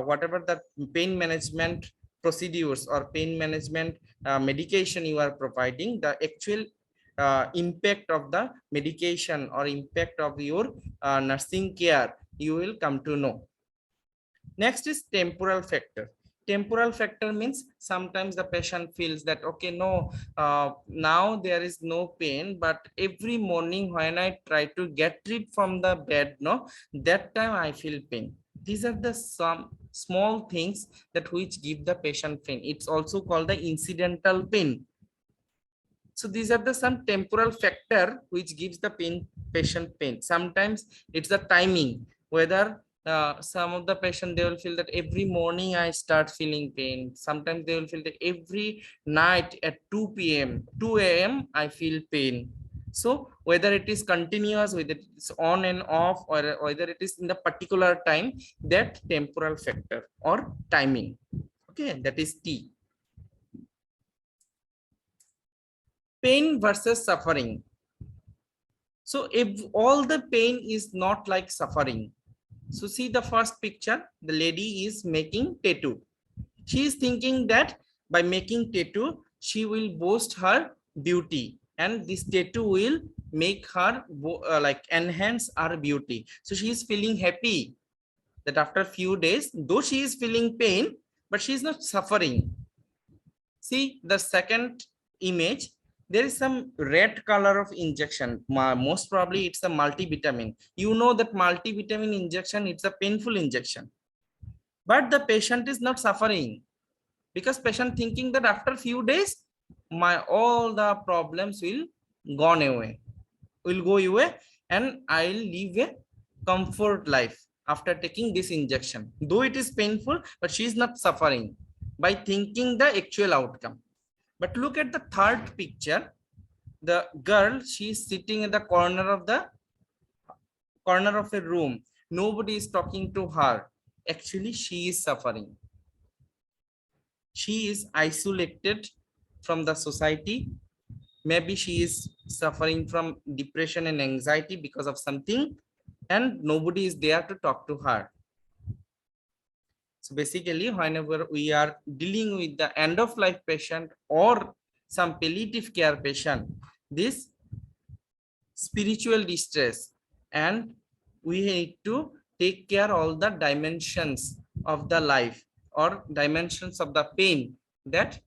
whatever the pain management procedures or pain management medication you are providing, the actual impact of the medication or impact of your nursing care, you will come to know. Next is temporal factor. Temporal factor means sometimes the patient feels that, okay, no, now there is no pain, but every morning when I try to get rid from the bed, no, that time I feel pain. These are the some small things that which give the patient pain. It's also called the incidental pain. So these are the some temporal factor which gives the patient pain. Sometimes it's the timing, whether some of the patient, they will feel that every morning I start feeling pain. Sometimes they will feel that every night at 2 p.m., 2 a.m. I feel pain. So whether it is continuous, whether it is on and off, or whether it is in the particular time, that temporal factor or timing. Okay, that is T. Pain versus suffering. So if all the pain is not like suffering, so see the first picture, the lady is making tattoo. She is thinking that by making tattoo, she will boast her beauty and this tattoo will make her like enhance her beauty. So she is feeling happy that after a few days, though she is feeling pain, but she is not suffering. See the second image, there is some red color of injection. Most probably it's a multivitamin. You know that multivitamin injection, it's a painful injection, but the patient is not suffering because patient thinking that after few days my all the problems will go away, and I'll live a comfort life after taking this injection. Though it is painful, but she is not suffering by thinking the actual outcome. But look at the third picture. The girl, she is sitting in the corner of a room. Nobody is talking to her. Actually, she is suffering. She is isolated from the society. Maybe she is suffering from depression and anxiety because of something, and nobody is there to talk to her. So basically, whenever we are dealing with the end of life patient or some palliative care patient, this spiritual distress, and we need to take care all the dimensions of the life or dimensions of the pain, that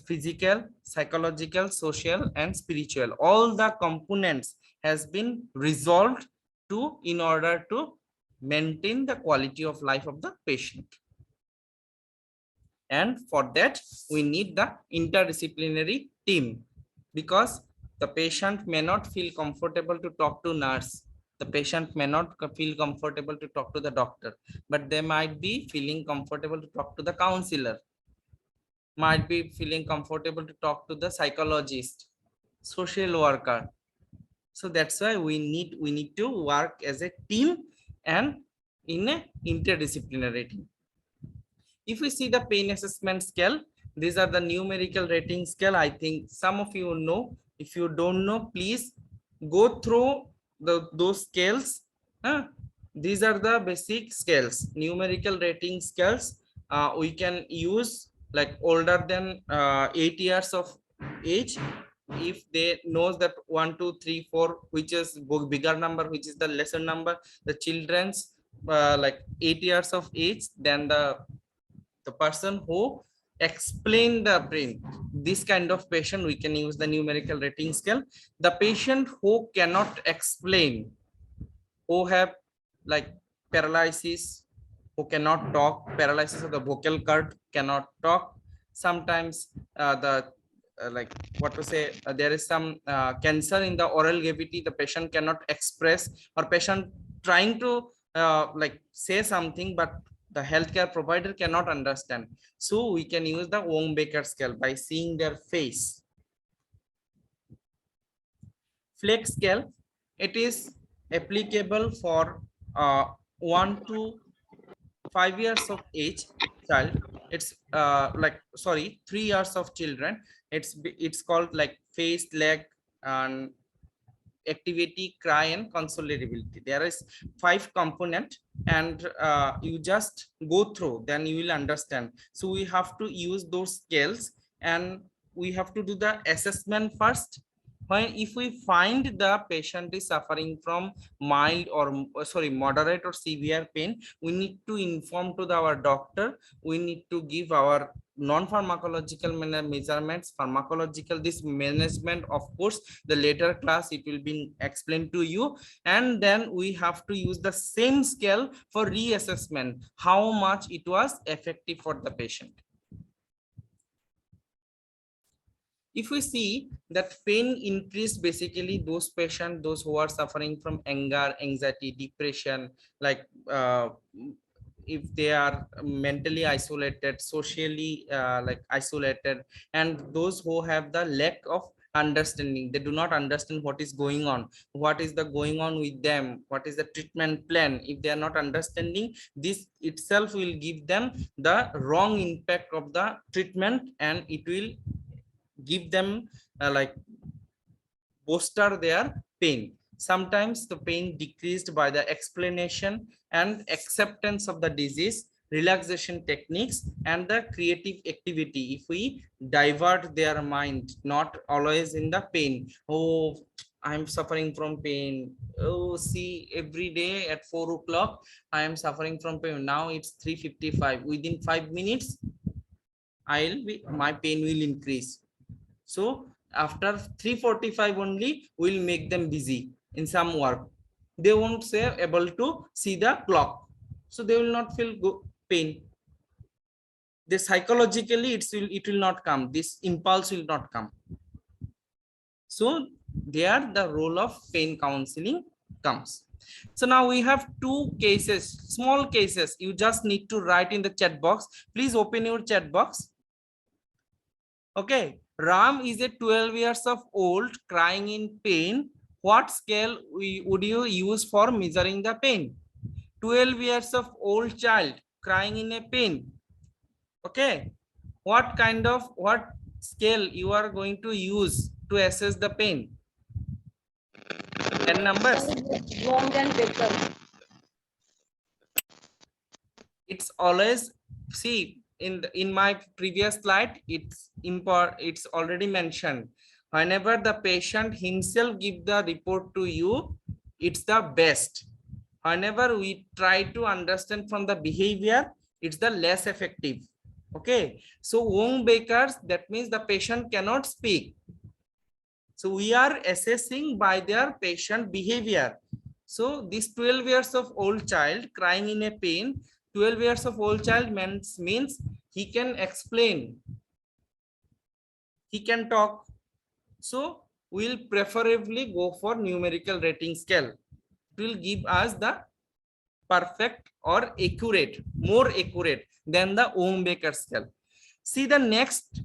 physical, psychological, social, and spiritual, all the components has been resolved to in order to maintain the quality of life of the patient. And for that we need the interdisciplinary team, because the patient may not feel comfortable to talk to nurse, the patient may not feel comfortable to talk to the doctor, but they might be feeling comfortable to talk to the counselor, might be feeling comfortable to talk to the psychologist, social worker. So that's why we need to work as a team and in a interdisciplinary team. If we see the pain assessment scale, these are the numerical rating scale. I think some of you know. If you don't know, please go through those scales. These are the basic scales, numerical rating scales. We can use like older than 8 years of age. If they knows that 1 2 3 4, which is bigger number, which is the lesser number, the children's like 8 years of age, then the person who explain the brain, this kind of patient we can use the numerical rating scale. The patient who cannot explain, who have like paralysis, who cannot talk, paralysis of the vocal cord, cannot talk. Sometimes the like what to say, there is some cancer in the oral cavity, the patient cannot express, or patient trying to like say something, but the healthcare provider cannot understand. So we can use the Wong-Baker scale by seeing their face. Flex scale, it is applicable for 1 to 5 years of age child. It's like sorry, 3 years of children. It's called like face, leg, and activity, cry, and consolidability. There is 5 component, and you just go through, then you will understand. So we have to use those scales, and we have to do the assessment first. When if we find the patient is suffering from mild or sorry, moderate or severe pain, we need to inform to our doctor. We need to give our non-pharmacological measurements, pharmacological this management, of course the later class it will be explained to you. And then we have to use the same scale for reassessment, how much it was effective for the patient. If we see that pain increased, basically those patients, those who are suffering from anger, anxiety, depression, like if they are mentally isolated, socially like isolated, and those who have the lack of understanding, they do not understand what is going on, what is the going on with them, what is the treatment plan. If they are not understanding, this itself will give them the wrong impact of the treatment, and it will give them like bolster their pain. Sometimes the pain decreased by the explanation and acceptance of the disease, relaxation techniques, and the creative activity. If we divert their mind, not always in the pain. Oh, I'm suffering from pain. Oh, see, every day at 4 o'clock, I am suffering from pain. Now it's 3:55. Within 5 minutes, my pain will increase. So after 3:45 only, we'll make them busy in some work. They won't say able to see the clock. So they will not feel pain. the psychologically it will not come, this impulse will not come. So there the role of pain counseling comes. So now we have two cases, small cases. You just need to write in the chat box. Please open your chat box. Okay, Ram is a 12 years of old crying in pain. What scale would you use for measuring the pain? 12 years of old child crying in a pain. Okay, what scale you are going to use to assess the pain? 10 numbers. Wrong and better. It's always, see, in my previous slide, it's already mentioned, whenever the patient himself give the report to you, it's the best. Whenever we try to understand from the behavior, it's the less effective. Okay, so wrong bakers, that means the patient cannot speak. So we are assessing by their patient behavior. So this 12 years of old child crying in a pain, 12 years of old child means he can explain, he can talk. So we'll preferably go for numerical rating scale. It will give us the perfect or accurate, more accurate than the Ohm-Baker scale. See the next.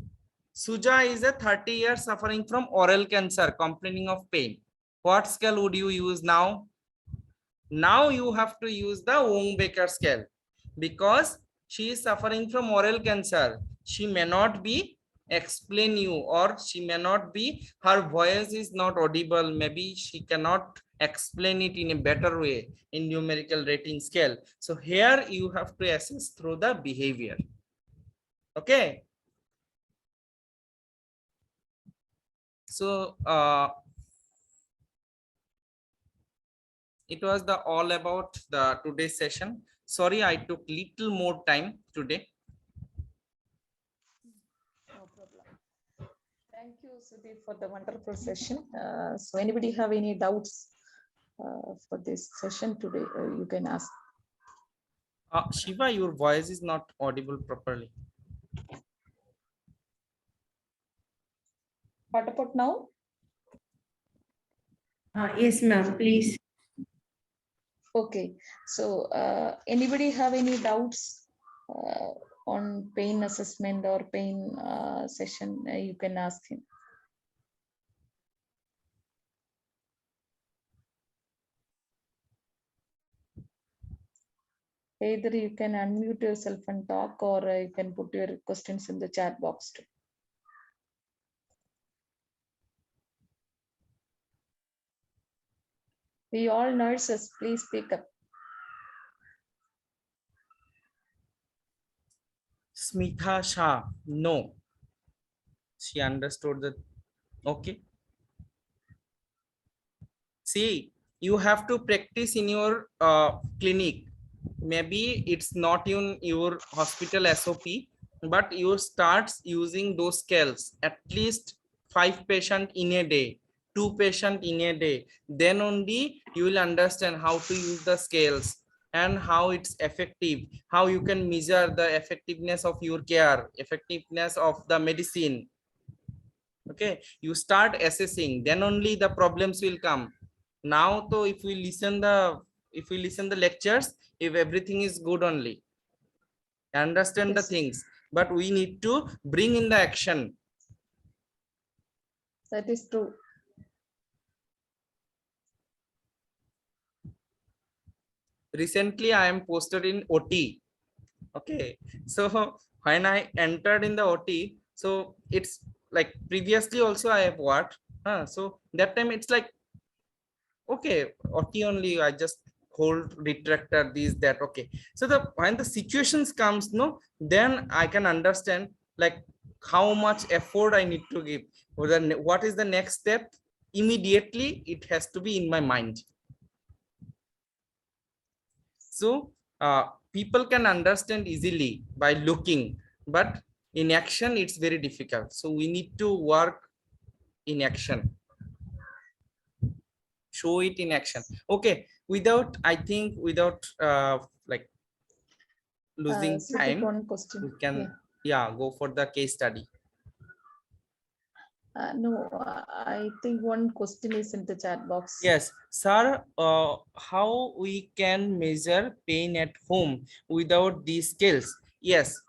Suja is a 30 years suffering from oral cancer, complaining of pain. What scale would you use now? Now you have to use the Ohm-Baker scale, because she is suffering from oral cancer. She may not be explain you, or she may not be, her voice is not audible, maybe she cannot explain it in a better way in numerical rating scale. So here you have to assess through the behavior. Okay, so it was the all about the today's session. Sorry, I took little more time today. No problem. Thank you, Sudip, for the wonderful session. So anybody have any doubts for this session today, you can ask. Shiva, your voice is not audible properly. What about now? Yes, ma'am, please. Okay, so anybody have any doubts on pain assessment or pain session? You can ask him. Either you can unmute yourself and talk, or you can put your questions in the chat box too. We all nurses, please speak up. Smitha Shah, no. She understood that. Okay. See, you have to practice in your clinic. Maybe it's not in your hospital SOP, but you start using those scales, at least 5 patients in a day, 2 patients in a day. Then only you will understand how to use the scales and how it's effective, how you can measure the effectiveness of your care, effectiveness of the medicine. Okay, you start assessing, then only the problems will come. Now so if we listen the lectures, if everything is good only, understand the Yes. things, but we need to bring in the action. That is true. Recently I am posted in OT. Okay, so when I entered in the OT, so it's like previously also I have worked, so that time it's like, okay, OT only, I just hold retractor, this that. Okay, so the when the situations comes, no, then I can understand like how much effort I need to give, or then what is the next step. Immediately it has to be in my mind. So people can understand easily by looking, but in action it's very difficult. So we need to work in action, show it in action. Okay, without, I think without like losing Sudip, time, one question. we can Yeah. Yeah, go for the case study. No, I think one question is in the chat box. Yes, sir. How we can measure pain at home without these skills? Yes,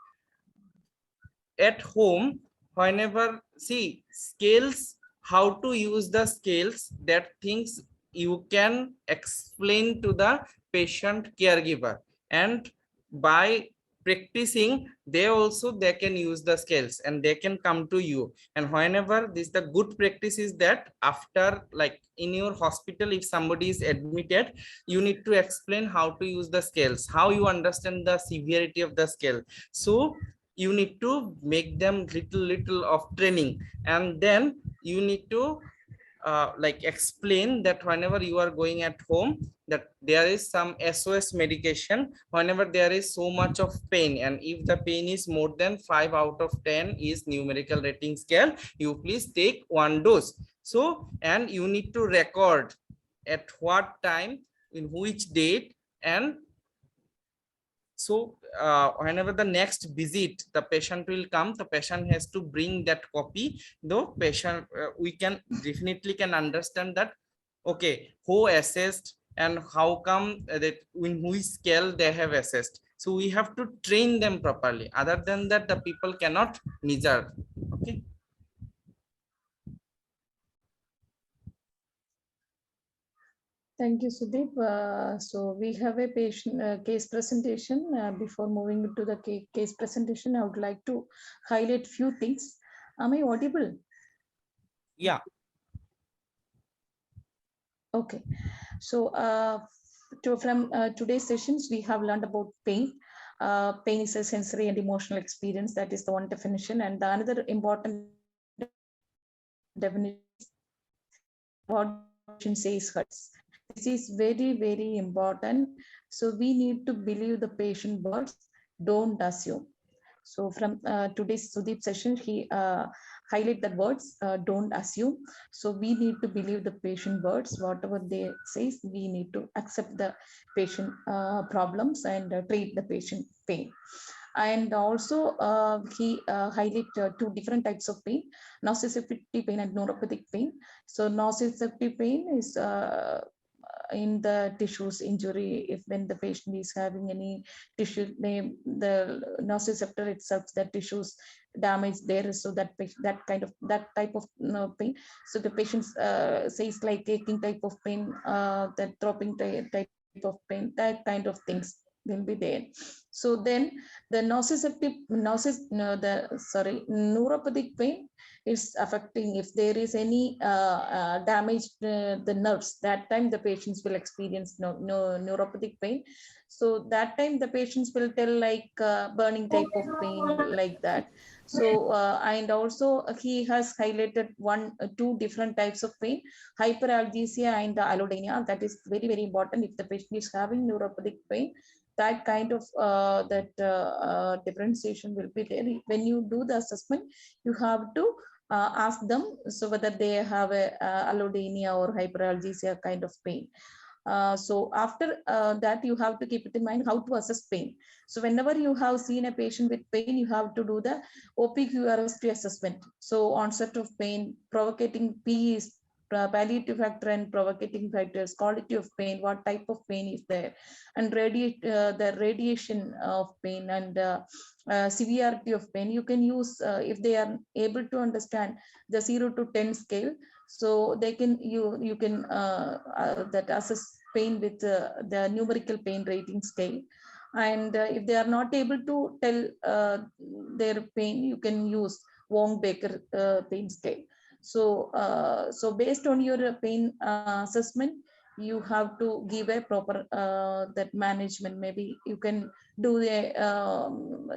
at home, whenever see scales, how to use the scales, that things you can explain to the patient caregiver, and by practicing they also they can use the scales and they can come to you. And whenever this the good practice is that after like in your hospital if somebody is admitted, you need to explain how to use the scales, how you understand the severity of the scale. So you need to make them little of training, and then you need to like explain that whenever you are going at home, that there is some SOS medication whenever there is so much of pain, and if the pain is more than 5 out of 10 is numerical rating scale, you please take one dose. So and you need to record at what time, in which date, and so whenever the next visit the patient will come, the patient has to bring that copy. Though patient we can definitely can understand that okay who assessed and how come that in which scale they have assessed. So we have to train them properly, other than that the people cannot measure. Okay. Thank you, Sudip. So we have a patient case presentation. Before moving to the case presentation, I would like to highlight few things. Am I audible? Yeah. Okay. So from today's sessions, we have learned about pain. Pain is a sensory and emotional experience. That is the one definition. And the another important definition is what the patient says hurts. This is very, very important. So we need to believe the patient words, don't assume. So from today's Sudip session, he highlight the words, don't assume. So we need to believe the patient words, whatever they say, we need to accept the patient problems and treat the patient pain. And also he highlight two different types of pain, nociceptive pain and neuropathic pain. So nociceptive pain is in the tissues injury, if when the patient is having any tissue name, the nociceptor itself, that tissues damage there, so that that kind of that type of pain. So the patient says like aching type of pain, that dropping type of pain, that kind of things will be there. So then the nociceptive the sorry neuropathic pain is affecting, if there is any damage the nerves, that time the patients will experience neuropathic pain. So that time the patients will tell like burning type of pain, like that. So and also he has highlighted two different types of pain, hyperalgesia and allodynia. That is very, very important. If the patient is having neuropathic pain, that kind of differentiation will be there. When you do the assessment, you have to ask them so whether they have a allodynia or hyperalgesia kind of pain. So after that, you have to keep it in mind how to assess pain. So whenever you have seen a patient with pain, you have to do the OPQRST assessment. So onset of pain, provocating P is palliative factor and provocating factors, quality of pain, what type of pain is there, and the radiation of pain, and severity of pain. You can use if they are able to understand the 0 to 10 scale, so they can you can that assess pain with the numerical pain rating scale. And if they are not able to tell their pain, you can use Wong Baker pain scale. So so based on your pain assessment, you have to give a proper that management. Maybe you can do a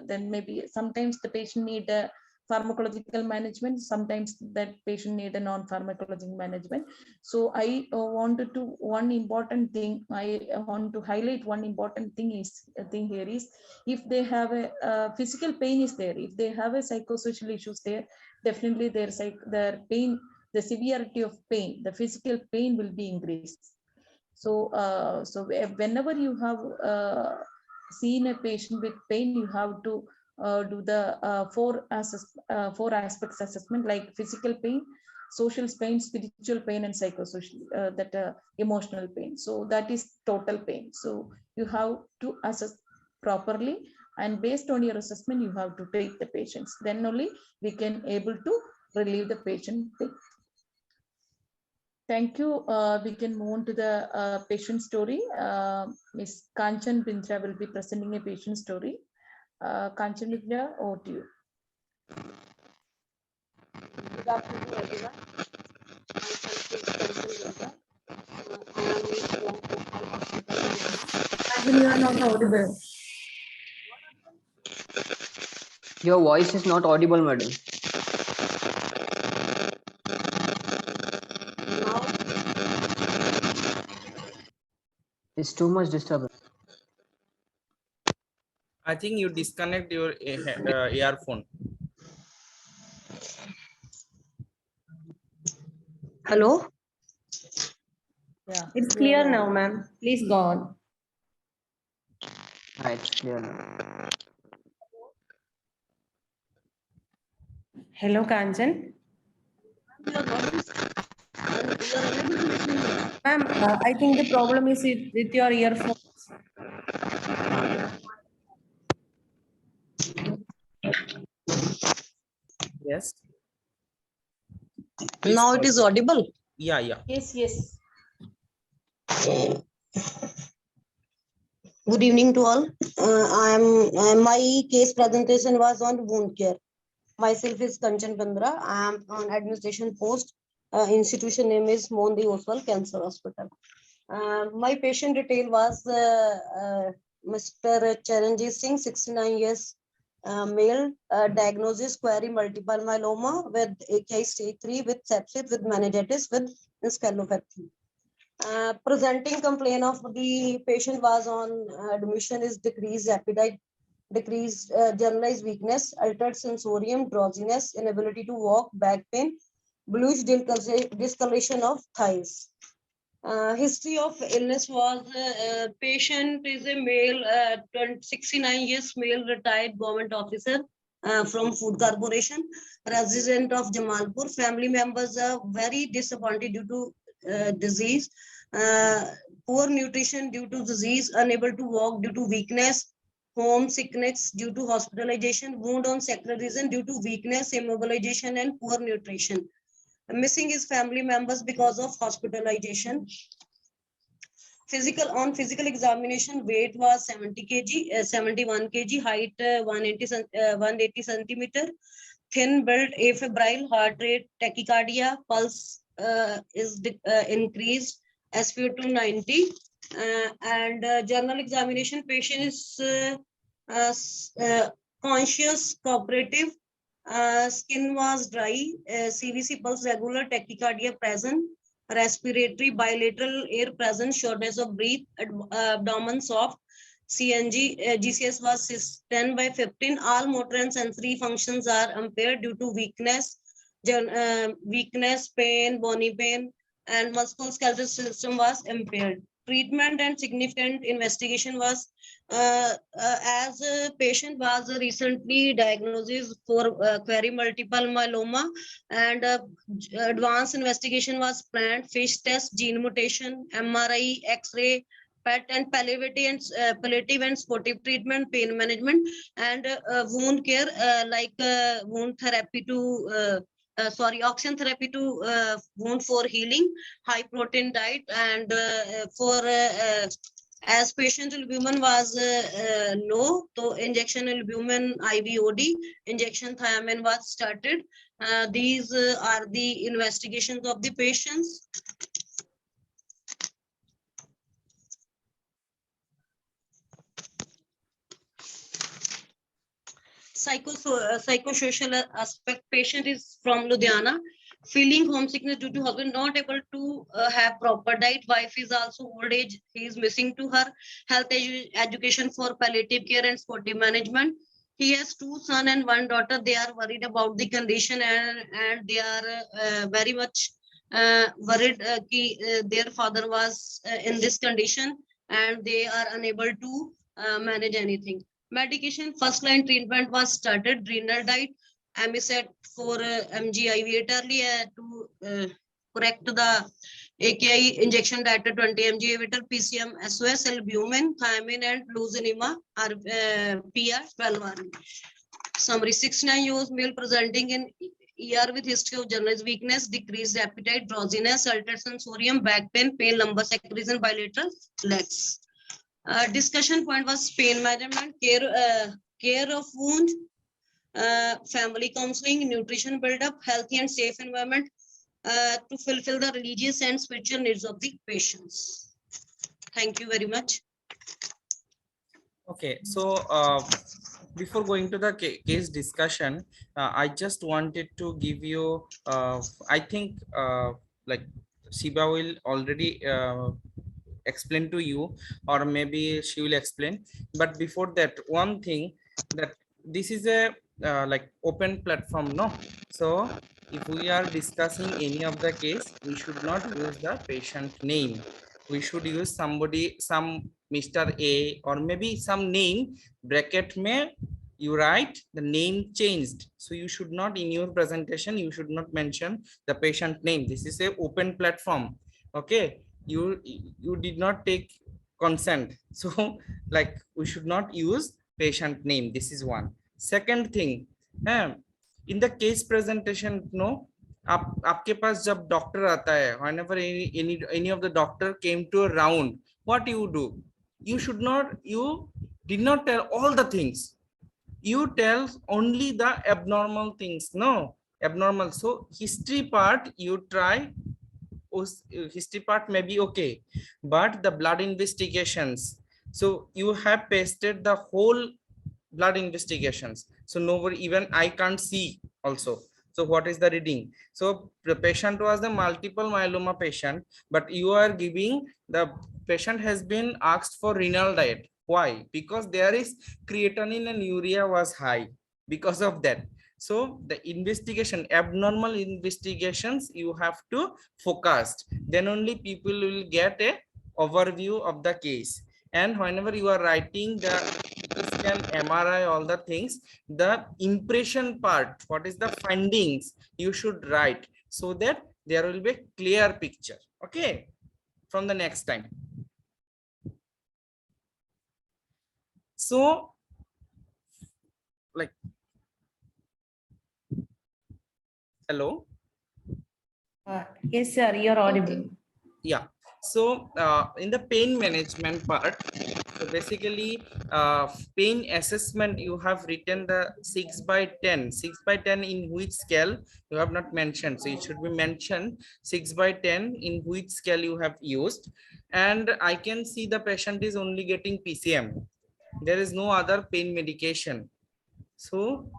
then maybe sometimes the patient need a pharmacological management, sometimes that patient need a non-pharmacological management. So I wanted to one important thing, I want to highlight one important thing is thing here is, if they have a physical pain is there, if they have a psychosocial issues there, definitely their pain, the severity of pain, the physical pain will be increased. So whenever you have seen a patient with pain, you have to do the four aspects assessment, like physical pain, social pain, spiritual pain, and psychosocial, emotional pain. So that is total pain. So you have to assess properly, and based on your assessment, you have to take the patients. Then only we can able to relieve the patient pain. Thank you. We can move on to the patient story. Ms. Kanchan Bindra will be presenting a patient story. Kanchan Bindra, over to you. Good afternoon, everyone. Myself is Kanchan Bindra. I am from Bhopal Hospital. Kanchan, you are not audible. Your voice is not audible, madam. Now, It's too much disturbance. I think you disconnect your earphone. hello. Yeah, It's you are clear now, audible. ma'am. Please go on. It's clear now. Hello, Kanchan. Ma'am, I think the problem is with your earphones. Yes. Now it is audible. Yeah, yeah. Yes, yes. Good evening to all. My case presentation was on wound care. Myself is Kanchan Bandra. I am on administration post. Institution name is Mondi Oswal Cancer Hospital. My patient detail was Mr. Charanjit Singh, 69 years, male, diagnosis query multiple myeloma with AKI stage 3 with sepsis with meningitis with encephalopathy. Presenting complaint of the patient was on admission is decreased appetite, decreased generalized weakness, altered sensorium, drowsiness, inability to walk, back pain, bluish discoloration of thighs. History of illness was patient is a male, 69 years, male, retired government officer from Food Corporation, resident of Jamalpur. Family members are very disappointed due to disease, poor nutrition due to disease, unable to walk due to weakness, homesickness due to hospitalization, wound on sacral region due to weakness, immobilization, and poor nutrition. Missing his family members because of hospitalization. Physical examination, weight was 70 kg, 71 kg, height 180 centimeter, thin build, afebrile, heart rate, tachycardia, pulse is increased, SpO2 90, and general examination, patient is conscious, cooperative, skin was dry, CVC pulse regular, tachycardia present, respiratory bilateral air present, shortness of breath, abdomen soft, CNG, GCS was 10/15. All motor and sensory functions are impaired due to weakness, weakness, pain, bony pain, and musculoskeletal system was impaired. Treatment and significant investigation was as a patient was recently diagnosed for query multiple myeloma, and advanced investigation was planned, fish test, gene mutation, MRI, X-ray, PET, and palliative and supportive treatment, pain management, and wound care like wound therapy to oxygen therapy to wound for healing, high protein diet, and for as patient albumin was low, so injection albumin IVOD, injection thiamine was started. These are the investigations of the patients. Psychosocial aspect, patient is from Ludhiana, feeling homesickness due to husband, not able to have proper diet. Wife is also old age, he is missing to her, health education for palliative care and sportive management. He has 2 sons and 1 daughter. They are worried about the condition, and they are very much worried their father was in this condition, and they are unable to manage anything. Medication first line treatment was started, renal diet, MSAT for mg IV early to correct the AKI injection diet 20 mg IV, PCM, SOS, albumin, thiamine, and leucinema are PR 12 RE. Summary: 69 years male presenting in ER with history of journalist weakness, decreased appetite, drowsiness, altered sensorium, back pain, pain, lumbar secretion, bilateral legs. Discussion point was pain management, care of wound, family counseling, nutrition build-up, healthy and safe environment to fulfill the religious and spiritual needs of the patients. Thank you very much. Okay, so before going to the case discussion, I just wanted to give you, I think like Shiba will already explain to you, or maybe she will explain. But before that, one thing, that this is a like open platform, no? So if we are discussing any of the case, we should not use the patient name. We should use somebody, some Mr. A, or maybe some name, bracket may you write the name changed. So you should not, in your presentation, you should not mention the patient name. This is a open platform. Okay, you did not take consent. So like we should not use patient name. This is one. Second thing, in the case presentation, no, आपके पास जब doctor आता है, whenever any of the doctor came to a round, what you do? You should not, you did not tell all the things. You tell only the abnormal things, no, abnormal. So history part you try, history part may be okay, but the blood investigations, so you have pasted the whole blood investigations, so nobody, even I can't see also. So what is the reading? So the patient was the multiple myeloma patient, but you are giving, the patient has been asked for renal diet. Why? Because there is creatinine and urea was high, because of that. So the investigation, abnormal investigations, you have to focus, then only people will get a overview of the case. And whenever you are writing the scan, MRI, all the things, the impression part, what is the findings, you should write, so that there will be a clear picture. Okay, from the next time. So like, hello. Yes, sir, you're audible. Yeah, so in the pain management part, so basically pain assessment, you have written the 6/10. 6/10 in which scale you have not mentioned, so it should be mentioned 6/10 in which scale you have used. And I can see the patient is only getting PCM, there is no other pain medication. So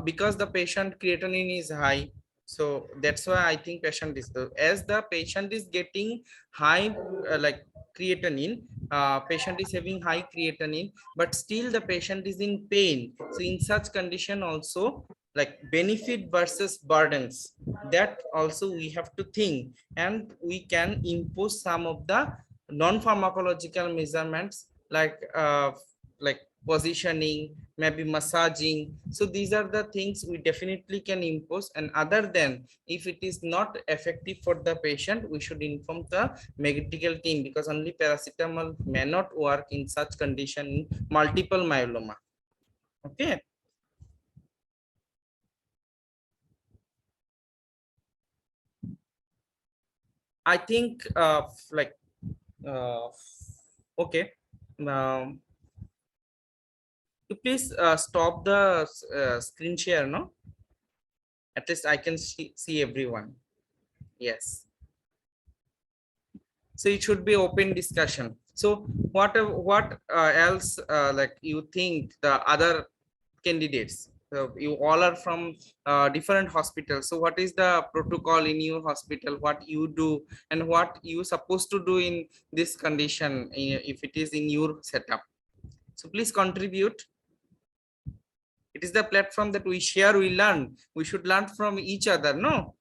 because the patient creatinine is high, so that's why I think patient is as the patient is getting high like creatinine, patient is having high creatinine, but still the patient is in pain. So in such condition also, like benefit versus burdens, that also we have to think, and we can impose some of the non-pharmacological measurements, like positioning, maybe massaging. So these are the things we definitely can impose. And other than, if it is not effective for the patient, we should inform the medical team, because only paracetamol may not work in such condition in multiple myeloma. Okay. I think like okay, um, please stop the screen share, no, at least I can see everyone. Yes, so it should be open discussion. So what else like you think the other candidates, so you all are from different hospitals, so what is the protocol in your hospital, what you do, and what you supposed to do in this condition, if it is in your setup? So please contribute. It is the platform that we share, we learn, we should learn from each other, no?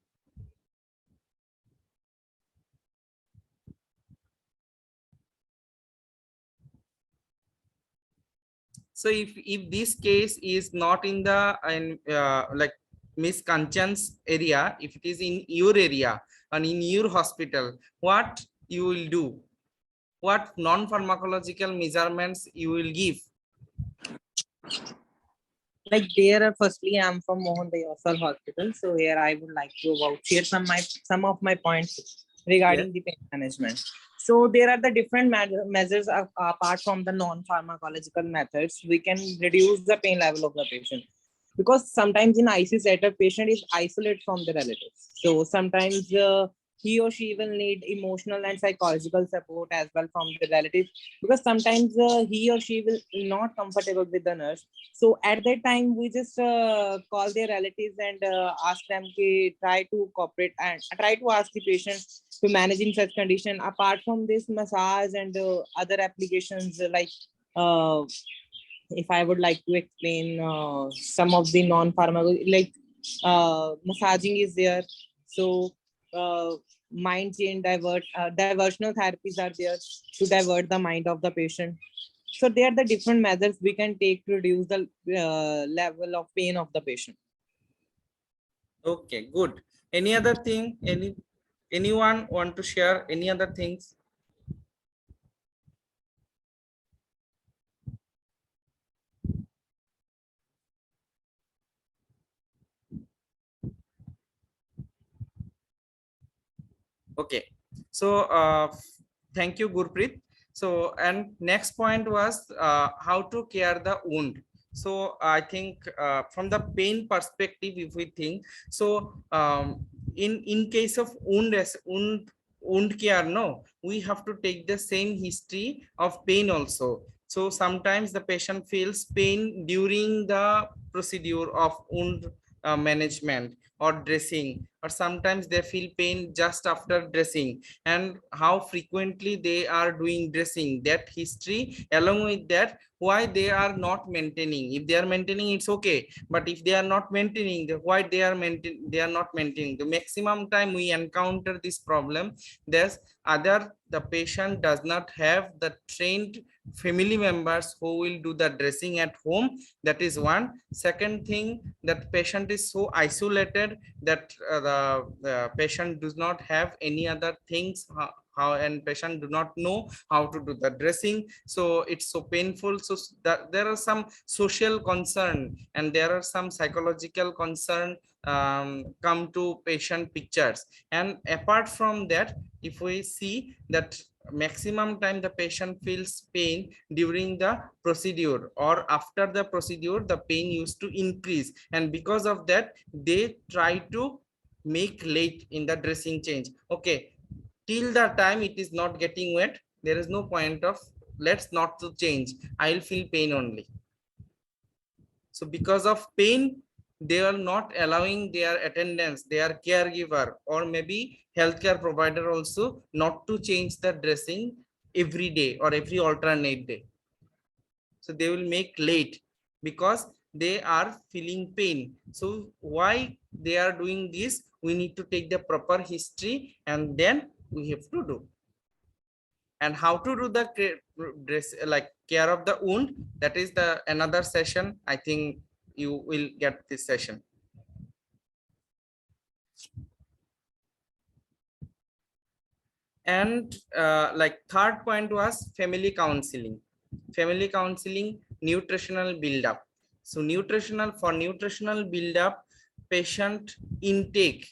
So if this case is not in the like Miss Kanchan's area, if it is in your area and in your hospital, what you will do? What non-pharmacological measurements you will give? Like there are firstly I'm from Mohan Dayasal Hospital, so here I would like to about share some of my points Yes. regarding the pain management. So there are the different measures apart from the non-pharmacological methods. We can reduce the pain level of the patient, because sometimes in ICU setup patient is isolated from the relatives, so sometimes he or she will need emotional and psychological support as well from the relatives, because sometimes he or she will not comfortable with the nurse. So at that time we just call their relatives and ask them to try to cooperate and try to ask the patient to manage in such condition. Apart from this, massage and other applications like uh, if I would like to explain some of the non-pharmacological, like massaging is there. So mind change, diversional therapies are there to divert the mind of the patient. So they are the different measures we can take to reduce the level of pain of the patient. Okay, good. Any other thing? Anyone want to share any other things? Okay, so thank you, Gurpreet. So, and next point was how to care the wound. So I think from the pain perspective, if we think, so in case of wound care, no, we have to take the same history of pain also. So sometimes the patient feels pain during the procedure of wound management or dressing, or sometimes they feel pain just after dressing, and how frequently they are doing dressing, that history, along with that why they are not maintaining. If they are maintaining, it's okay, but if they are not maintaining, why they are not maintaining. The maximum time we encounter this problem, there's other, the patient does not have the trained family members who will do the dressing at home. That is one. Second thing, that patient is so isolated that the patient does not have any other things, how and patient do not know how to do the dressing, so it's so painful. So that there are some social concern and there are some psychological concern come to patient pictures. And apart from that, if we see that maximum time the patient feels pain during the procedure or after the procedure, the pain used to increase, and because of that they try to make late in the dressing change. Okay, till the time it is not getting wet, there is no point of let's not to change, I'll feel pain only. So because of pain, they are not allowing their attendants, their caregiver, or maybe healthcare provider also not to change the dressing every day or every alternate day. So they will make late because they are feeling pain. So why they are doing this? We need to take the proper history and then we have to do. And how to do the dress, like care of the wound, that is the another session. I think you will get this session. And like third point was family counseling, nutritional build up. So nutritional build up, patient intake,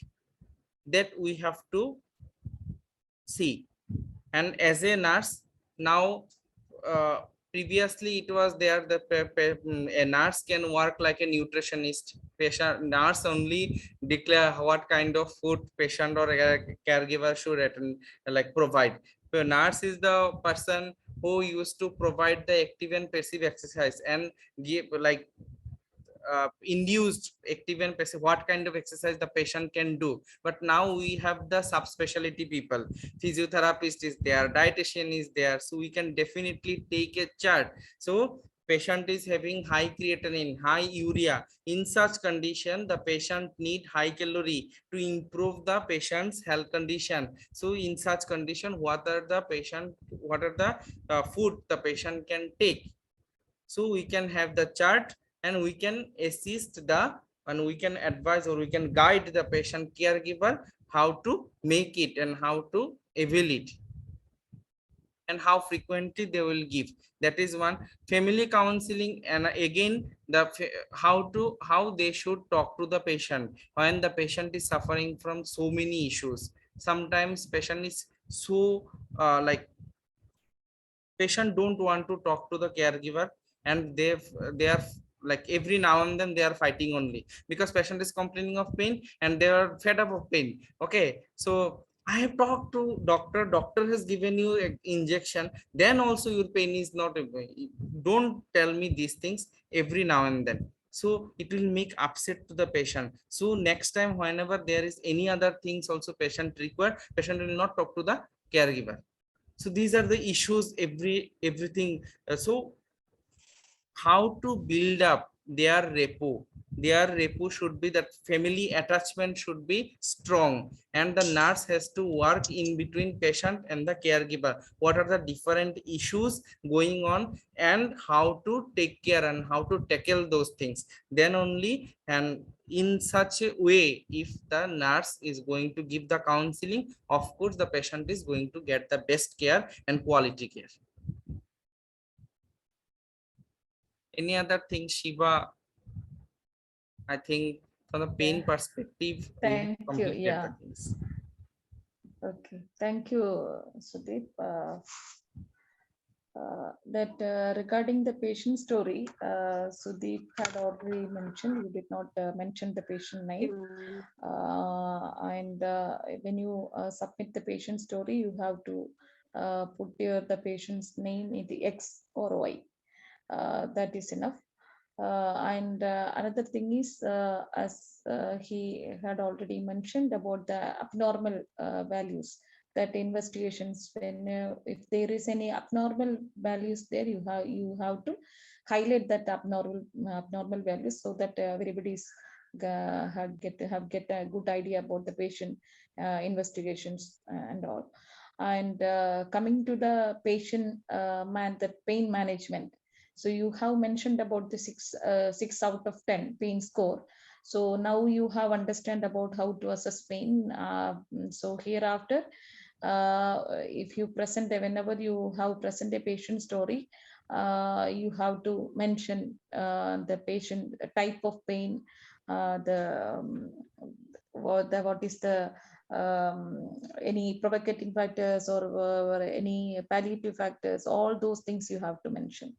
that we have to see. And as a nurse now, uh, previously it was there the a nurse can work like a nutritionist. Patient nurse only declare what kind of food patient or a caregiver should attend, like provide. So nurse is the person who used to provide the active and passive exercise and give like induced active and passive, what kind of exercise the patient can do. But now we have the subspecialty people, physiotherapist is there, dietitian is there, so we can definitely take a chart. So patient is having high creatinine, high urea, in such condition the patient need high calorie to improve the patient's health condition. So in such condition, what are the food the patient can take. So we can have the chart and we can assist the, and we can advise or we can guide the patient caregiver how to make it and how to avail it and how frequently they will give. That is one. Family counseling, and again how they should talk to the patient when the patient is suffering from so many issues. Sometimes patient is so like patient don't want to talk to the caregiver, and they are like every now and then they are fighting only because patient is complaining of pain and they are fed up of pain. Okay, so I have talked to doctor, doctor has given you an injection, then also your pain is not. Don't tell me these things every now and then, so it will make upset to the patient. So next time whenever there is any other things also patient require, patient will not talk to the caregiver. So these are the issues, everything. So how to build up their repo should be that family attachment should be strong, and the nurse has to work in between patient and the caregiver, what are the different issues going on and how to take care and how to tackle those things. Then only, and in such a way, if the nurse is going to give the counseling, of course the patient is going to get the best care and quality care. Any other thing, Shiva? I think from the pain Yeah. perspective, we have Thank you. completed Yeah. the things. Okay. Thank you, Sudip. That regarding the patient story, Sudeep had already mentioned, you did not mention the patient name. And when you submit the patient story, you have to put the patient's name in the X or Y. That is enough. And another thing is, as he had already mentioned about the abnormal values, that investigations, when if there is any abnormal values there, you have to highlight that abnormal values, so that everybody's have get a good idea about the patient investigations and all. And coming to the patient the pain management, so you have mentioned about the 6 out of 10 pain score. So now you have understand about how to assess pain. So hereafter, if you present whenever you have present a patient story, you have to mention the patient type of pain, the what is the any provocating factors, or any palliative factors, all those things you have to mention.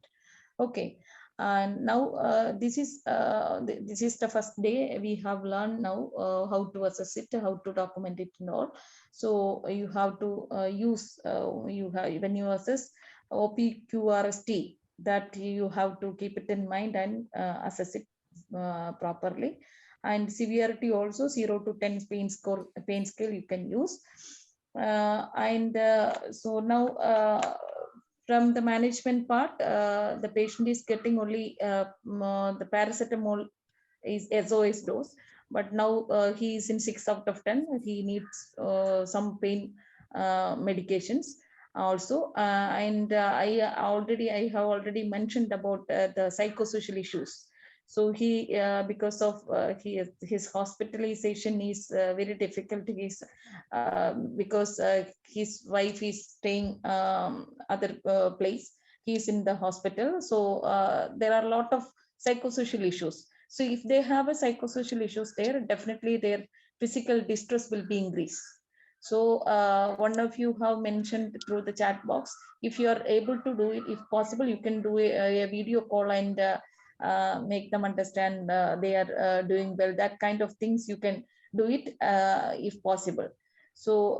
Okay, and now this is the first day we have learned now how to assess it, how to document it and all. So you have to use you have when you assess OPQRST, that you have to keep it in mind and assess it properly. And severity also 0 to 10 pain scale you can use. And so now from the management part, the patient is getting only the paracetamol is SOS dose, but now he is in 6 out of 10. He needs some pain medications also. And I have already mentioned about the psychosocial issues. So he because of his hospitalization is very difficult. He's because his wife is staying other place, he's in the hospital. So there are a lot of psychosocial issues. So if they have a psychosocial issues there, definitely their physical distress will be increased. So one of you have mentioned through the chat box, if you are able to do it, if possible, you can do a video call and make them understand they are doing well. That kind of things you can do it if possible. So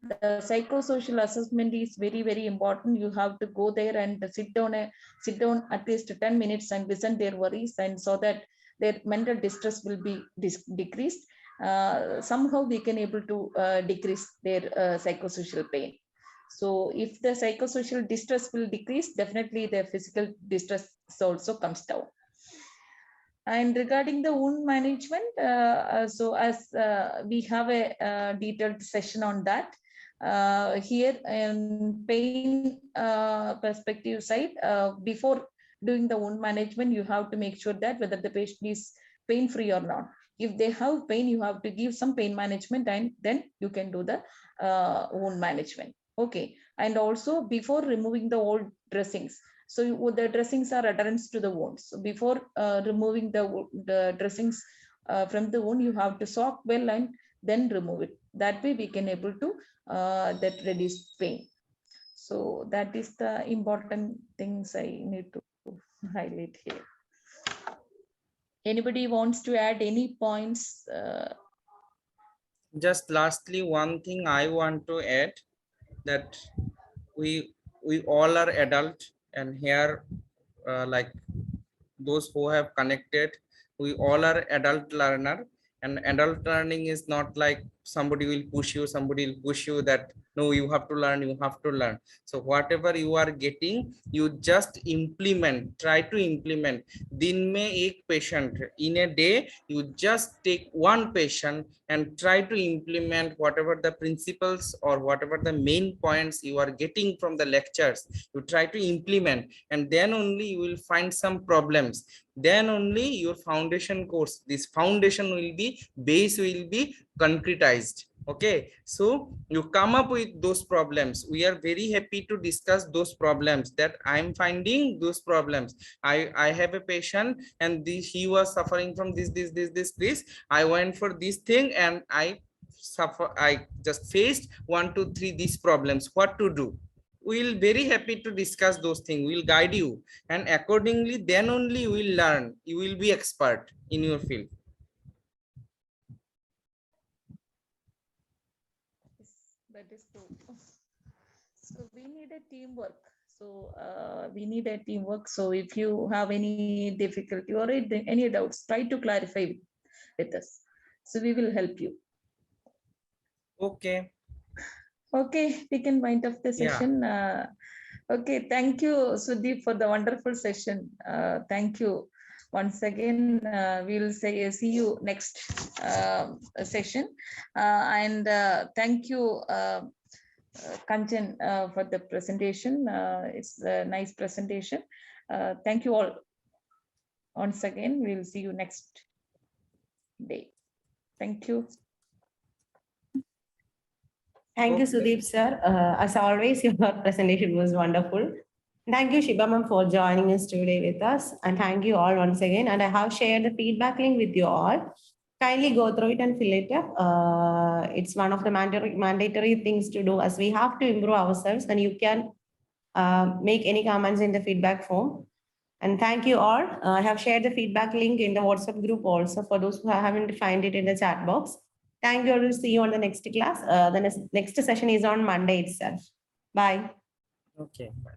the psychosocial assessment is very, very important. You have to go there and sit down at least 10 minutes and listen their worries, and so that their mental distress will be decreased. Somehow we can able to decrease their psychosocial pain. So if the psychosocial distress will decrease, definitely the physical distress also comes down. And regarding the wound management, so as we have a detailed session on that, here in pain perspective side, before doing the wound management, you have to make sure that whether the patient is pain free or not. If they have pain, you have to give some pain management, and then you can do the wound management. Okay. And also before removing the old dressings, so the dressings are adherents to the wound. So before removing the dressings from the wound, you have to soak well and then remove it. That way we can able to that reduce pain. So that is the important things I need to highlight here. Anybody wants to add any points? Just lastly, one thing I want to add, that we all are adult, and here like those who have connected, we all are adult learner. And adult learning is not like somebody will push you, that no, you have to learn, you have to learn. So whatever you are getting, you just implement, try to implement. Din mein ek patient, in a day you just take one patient and try to implement whatever the principles or whatever the main points you are getting from the lectures. You try to implement, and then only you will find some problems. Then only your foundation course, this foundation will be, base will be concretized. Okay, so you come up with those problems. We are very happy to discuss those problems, that I am finding those problems. I have a patient, and he was suffering from this. I went for this thing, and I just faced 1 2 3 these problems. What to do? We'll very happy to discuss those things. We'll guide you, and accordingly then only you will learn, you will be expert in your field. Yes, that is true. So we need a teamwork. So we need a teamwork. So if you have any difficulty or any doubts, try to clarify with us. So we will help you. Okay. Okay, we can wind up the Yeah. session. Okay, thank you, Sudip, for the wonderful session. Thank you. Once again, we'll see you next session. And thank you, Kanchan, for the presentation. It's a nice presentation. Thank you all. Once again, we'll see you next day. Thank you. Thank you, Okay. Sudip sir. As always, your presentation was wonderful. Thank you, Shiba ma'am, for joining us today with us. And thank you all once again. And I have shared the feedback link with you all. Kindly go through it and fill it up. It's one of the mandatory things to do, as we have to improve ourselves, and you can make any comments in the feedback form. And thank you all. I have shared the feedback link in the WhatsApp group also for those who haven't find it in the chat box. Thank you all. We'll see you on the next class. The next session is on Monday itself. Bye. Okay. Bye.